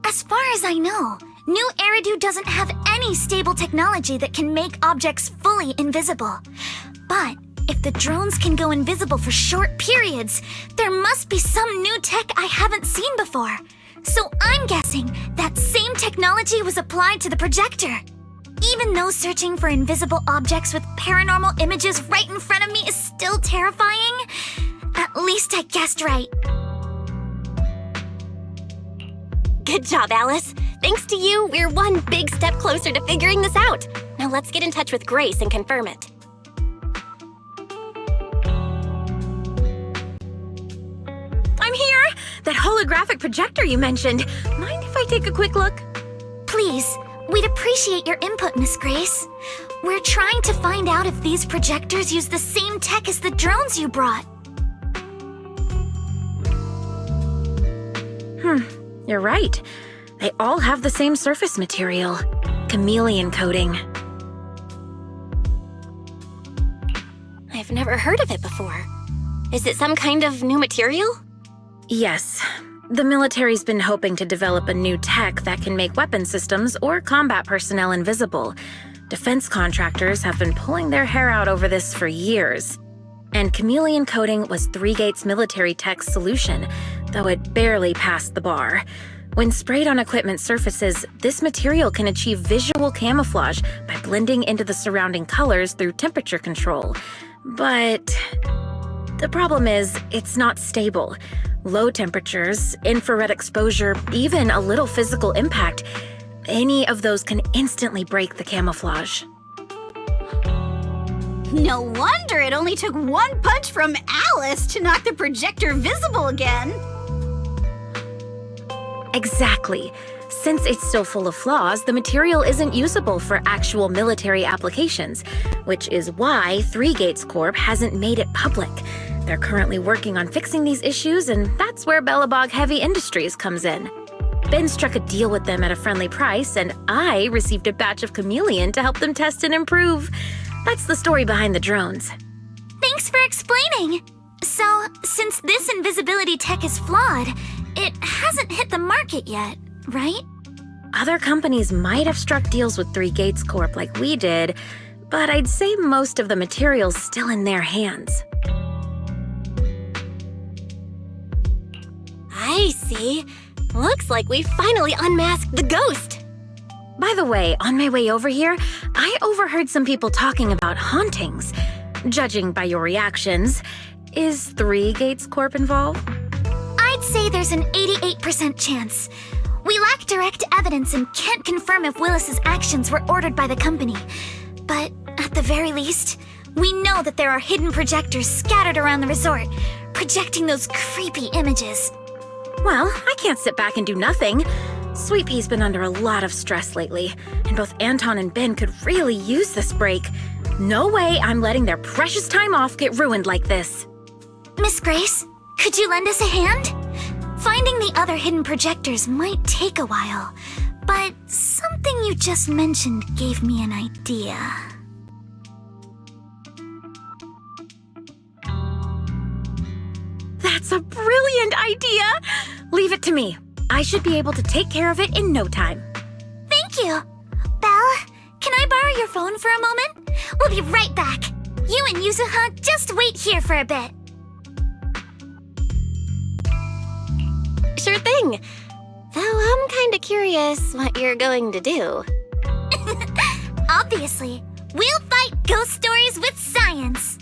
As far as I know, New Eridu doesn't have any stable technology that can make objects fully invisible. But if the drones can go invisible for short periods, there must be some new tech I haven't seen before. So I'm guessing that same technology was applied to the projector. Even though searching for invisible objects with paranormal images right in front of me is still terrifying, at least I guessed right. Good job, Alice. Thanks to you, we're one big step closer to figuring this out. Now let's get in touch with Grace and confirm it. I'm here! That holographic projector you mentioned. Mind if I take a quick look? Please, we'd appreciate your input, Miss Grace. We're trying to find out if these projectors use the same tech as the drones you brought. You're right. They all have the same surface material. Chameleon coating. I've never heard of it before. Is it some kind of new material? Yes. The military's been hoping to develop a new tech that can make weapon systems or combat personnel invisible. Defense contractors have been pulling their hair out over this for years. And chameleon coating was Three Gates military tech's solution, though it barely passed the bar. When sprayed on equipment surfaces, this material can achieve visual camouflage by blending into the surrounding colors through temperature control. But the problem is, it's not stable. Low temperatures, infrared exposure, even a little physical impact, any of those can instantly break the camouflage. No wonder it only took one punch from Alice to knock the projector visible again. Exactly. Since it's still full of flaws, the material isn't usable for actual military applications, which is why Three Gates Corp hasn't made it public. They're currently working on fixing these issues, and that's where Bellabog Heavy Industries comes in. Ben struck a deal with them at a friendly price, and I received a batch of chameleon to help them test and improve. That's the story behind the drones. Thanks for explaining. So, since this invisibility tech is flawed, it hasn't hit the market yet, right? Other companies might have struck deals with Three Gates Corp like we did, but I'd say most of the material's still in their hands. I see. Looks like we finally unmasked the ghost. By the way, on my way over here, I overheard some people talking about hauntings. Judging by your reactions, is Three Gates Corp involved? I'd say there's an 88% chance. We lack direct evidence and can't confirm if Willis's actions were ordered by the company. But at the very least, we know that there are hidden projectors scattered around the resort, projecting those creepy images. Well, I can't sit back and do nothing. Sweet Pea's been under a lot of stress lately, and both Anton and Ben could really use this break. No way I'm letting their precious time off get ruined like this. Miss Grace, could you lend us a hand? Finding the other hidden projectors might take a while, but something you just mentioned gave me an idea. That's a brilliant idea! Leave it to me. I should be able to take care of it in no time. Thank you. Belle, can I borrow your phone for a moment? We'll be right back. You and Yuzuha just wait here for a bit. Sure thing. Though I'm kinda curious what you're going to do. Obviously, we'll fight ghost stories with science.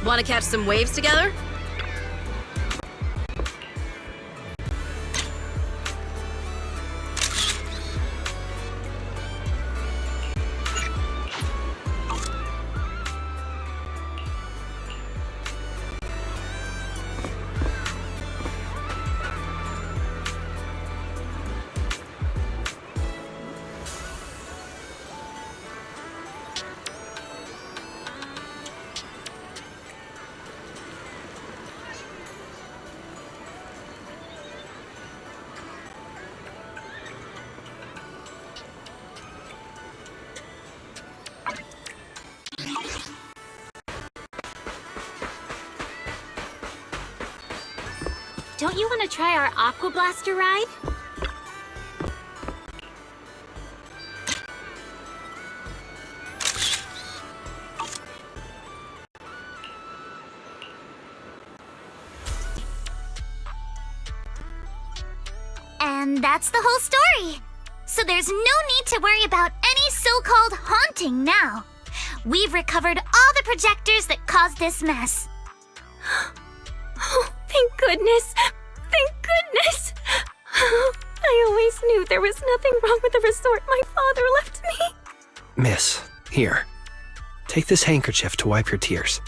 Want to catch some waves together? Don't you want to try our Aqua Blaster ride? And that's the whole story. So there's no need to worry about any so-called haunting now. We've recovered all the projectors that caused this mess. Oh, thank goodness! Thank goodness! I always knew there was nothing wrong with the resort my father left me. Miss, here. Take this handkerchief to wipe your tears.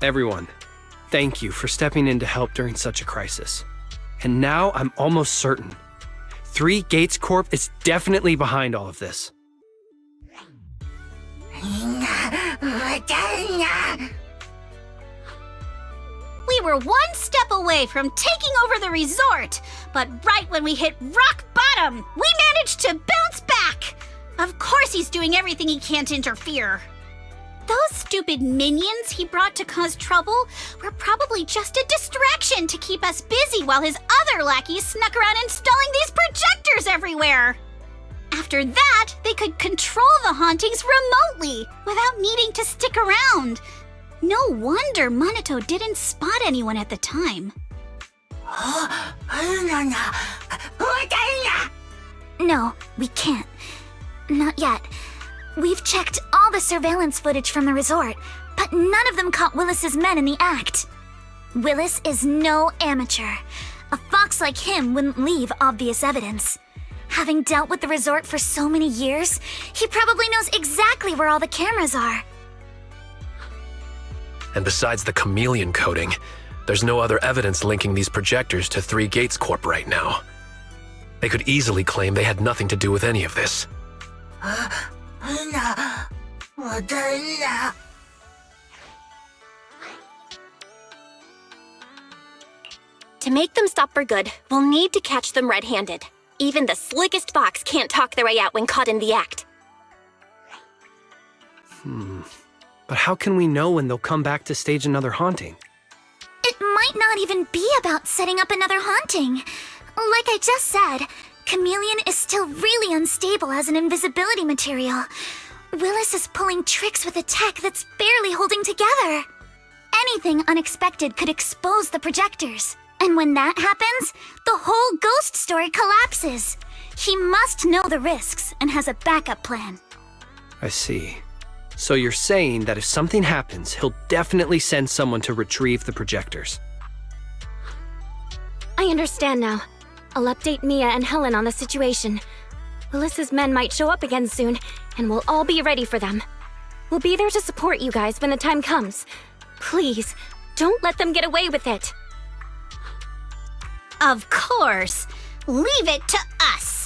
Everyone, thank you for stepping in to help during such a crisis. And now I'm almost certain. 3 Gates Corp is definitely behind all of this. We were one step away from taking over the resort, but right when we hit rock bottom, we managed to bounce back. Of course he's doing everything he can to interfere. Those stupid minions he brought to cause trouble were probably just a distraction to keep us busy while his other lackeys snuck around installing these projectors everywhere. After that, they could control the hauntings remotely without needing to stick around. No wonder Monato didn't spot anyone at the time. No, we can't. Not yet. We've checked all the surveillance footage from the resort, but none of them caught Willis's men in the act. Willis is no amateur. A fox like him wouldn't leave obvious evidence. Having dealt with the resort for so many years, he probably knows exactly where all the cameras are. And besides the chameleon coating, there's no other evidence linking these projectors to 3 Gates Corp right now. They could easily claim they had nothing to do with any of this. To make them stop for good, we'll need to catch them red-handed. Even the slickest fox can't talk their way out when caught in the act. But how can we know when they'll come back to stage another haunting? It might not even be about setting up another haunting. Like I just said, Chameleon is still really unstable as an invisibility material. Willis is pulling tricks with a tech that's barely holding together. Anything unexpected could expose the projectors. And when that happens, the whole ghost story collapses. He must know the risks and has a backup plan. I see. So you're saying that if something happens, he'll definitely send someone to retrieve the projectors. I understand now. I'll update Mia and Helen on the situation. Willis's men might show up again soon, and we'll all be ready for them. We'll be there to support you guys when the time comes. Please, don't let them get away with it. Of course. Leave it to us.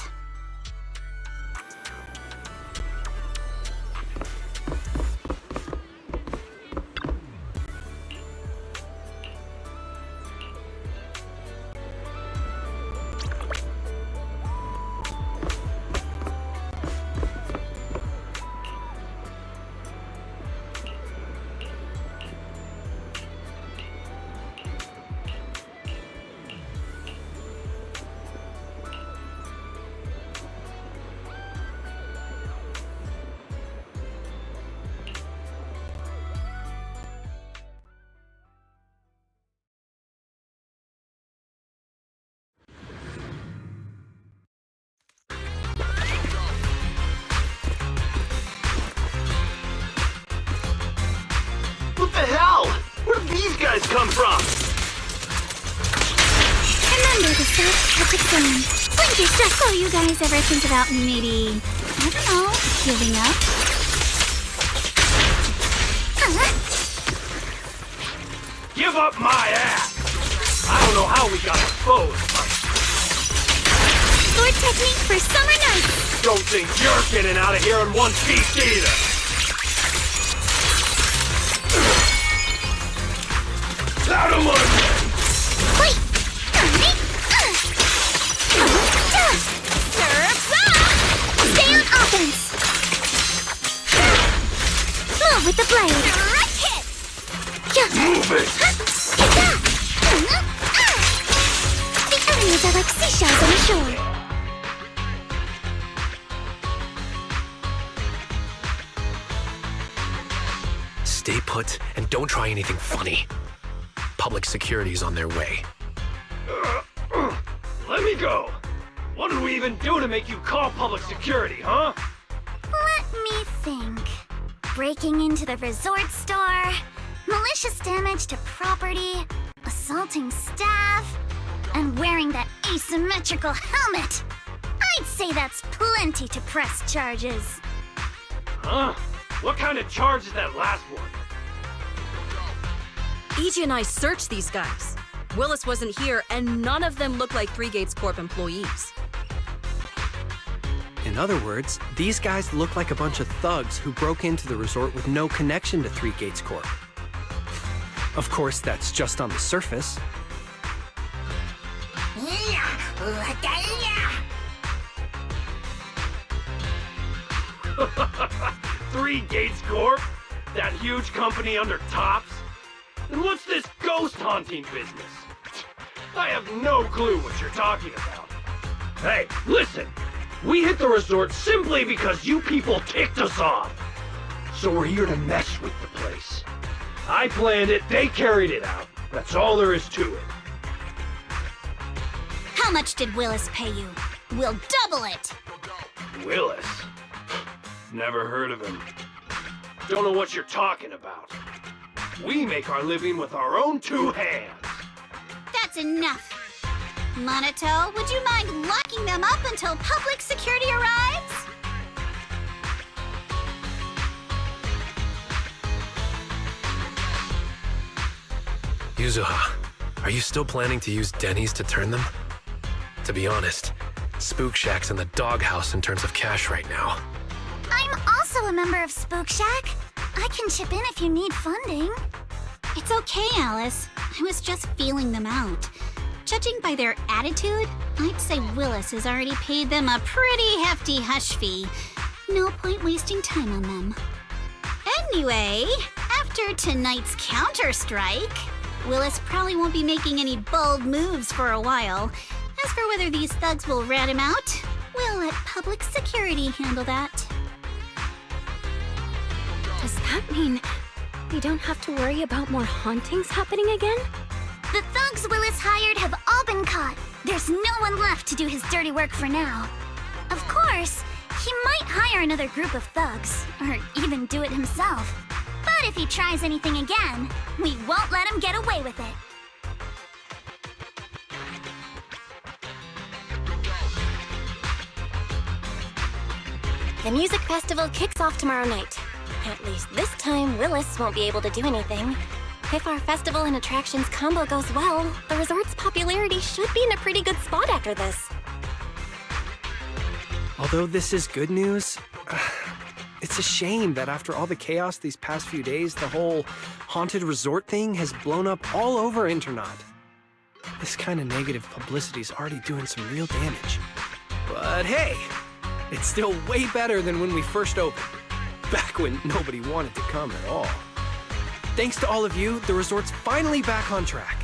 come from? Remember the self-perfect zone. Splinter's just so you guys ever think about maybe, I don't know, giving up? Give up my ass! I don't know how we got exposed, but Sword technique for summer nights! don't think you're getting out of here in one piece either! Out of my way! Wait! Surf's up! Stay on offense! Move with the blade! Direct hit! Move it! The enemies are like seashells on the shore. Stay put and don't try anything funny. Public security's on their way. Let me go! What did we even do to make you call public security, huh? Let me think. Breaking into the resort store, malicious damage to property, assaulting staff, and wearing that asymmetrical helmet. I'd say that's plenty to press charges. Huh? What kind of charge is that last one? EJ and I searched these guys. Willis wasn't here, and none of them look like Three Gates Corp employees. In other words, these guys look like a bunch of thugs who broke into the resort with no connection to Three Gates Corp. Of course, that's just on the surface. Three Gates Corp? That huge company under Tops? And what's this ghost haunting business? I have no clue what you're talking about. Hey, listen! We hit the resort simply because you people ticked us off. So we're here to mess with the place. I planned it, they carried it out. That's all there is to it. How much did Willis pay you? We'll double it! Willis? Never heard of him. Don't know what you're talking about. We make our living with our own two hands. That's enough. Monato, would you mind locking them up until public security arrives? Yuzuha, are you still planning to use Denny's to turn them? To be honest, Spook Shack's in the doghouse in terms of cash right now. I'm also a member of Spook Shack. I can chip in if you need funding. It's okay, Alice. I was just feeling them out. Judging by their attitude, I'd say Willis has already paid them a pretty hefty hush fee. No point wasting time on them. Anyway, after tonight's counter-strike, Willis probably won't be making any bold moves for a while. As for whether these thugs will rat him out, we'll let public security handle that. Does that mean we don't have to worry about more hauntings happening again? The thugs Willis hired have all been caught. There's no one left to do his dirty work for now. Of course, he might hire another group of thugs, or even do it himself. But if he tries anything again, we won't let him get away with it. The music festival kicks off tomorrow night. At least this time, Willis won't be able to do anything. If our festival and attractions combo goes well, the resort's popularity should be in a pretty good spot after this. Although this is good news, it's a shame that after all the chaos these past few days, the whole haunted resort thing has blown up all over Internaut. This kind of negative publicity is already doing some real damage. But hey, it's still way better than when we first opened, back when nobody wanted to come at all. Thanks to all of you, the resort's finally back on track.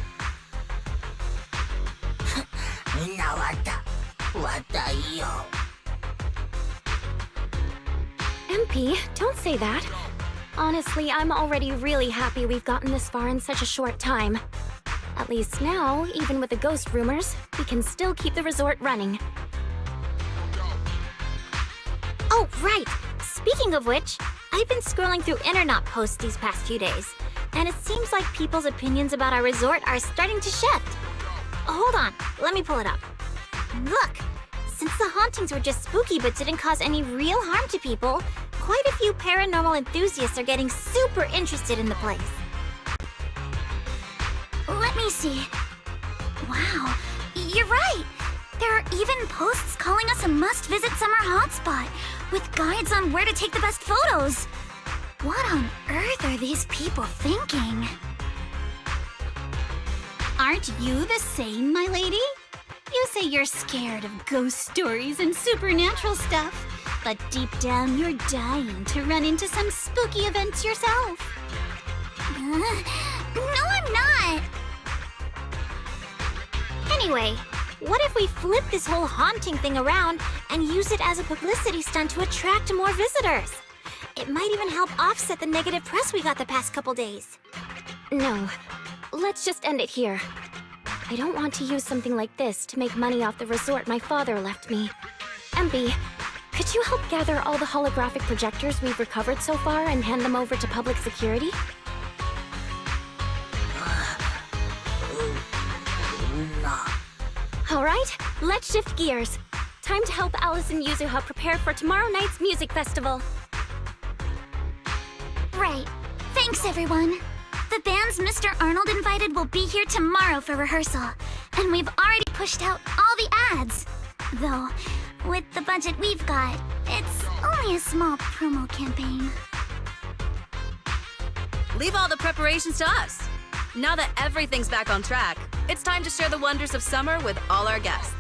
MP, don't say that. Honestly, I'm already really happy we've gotten this far in such a short time. At least now, even with the ghost rumors, we can still keep the resort running. Oh, right! Speaking of which, I've been scrolling through Internaut posts these past few days. and it seems like people's opinions about our resort are starting to shift. Hold on, let me pull it up. Look, since the hauntings were just spooky but didn't cause any real harm to people, quite a few paranormal enthusiasts are getting super interested in the place. Let me see. Wow, you're right. There are even posts calling us a must-visit summer hotspot, with guides on where to take the best photos. What on earth are these people thinking? Aren't you the same, my lady? You say you're scared of ghost stories and supernatural stuff, but deep down you're dying to run into some spooky events yourself. No, I'm not. Anyway, what if we flip this whole haunting thing around and use it as a publicity stunt to attract more visitors? It might even help offset the negative press we got the past couple days. No, let's just end it here. I don't want to use something like this to make money off the resort my father left me. MB, could you help gather all the holographic projectors we've recovered so far and hand them over to public security? All right, let's shift gears. Time to help Alice and Yuzuha prepare for tomorrow night's music festival. Right. Thanks, everyone. The bands Mr. Arnold invited will be here tomorrow for rehearsal, and we've already pushed out all the ads. Though, with the budget we've got, it's only a small promo campaign. Leave all the preparations to us. Now that everything's back on track, it's time to share the wonders of summer with all our guests.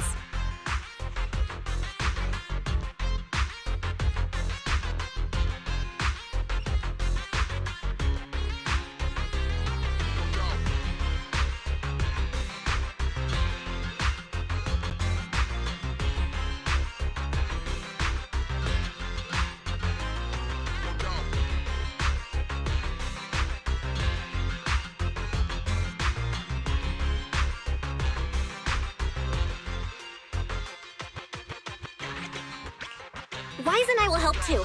Wise and I will help too.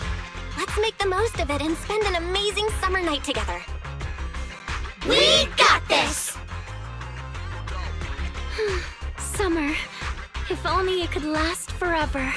Let's make the most of it and spend an amazing summer night together. We got this! Summer. If only it could last forever.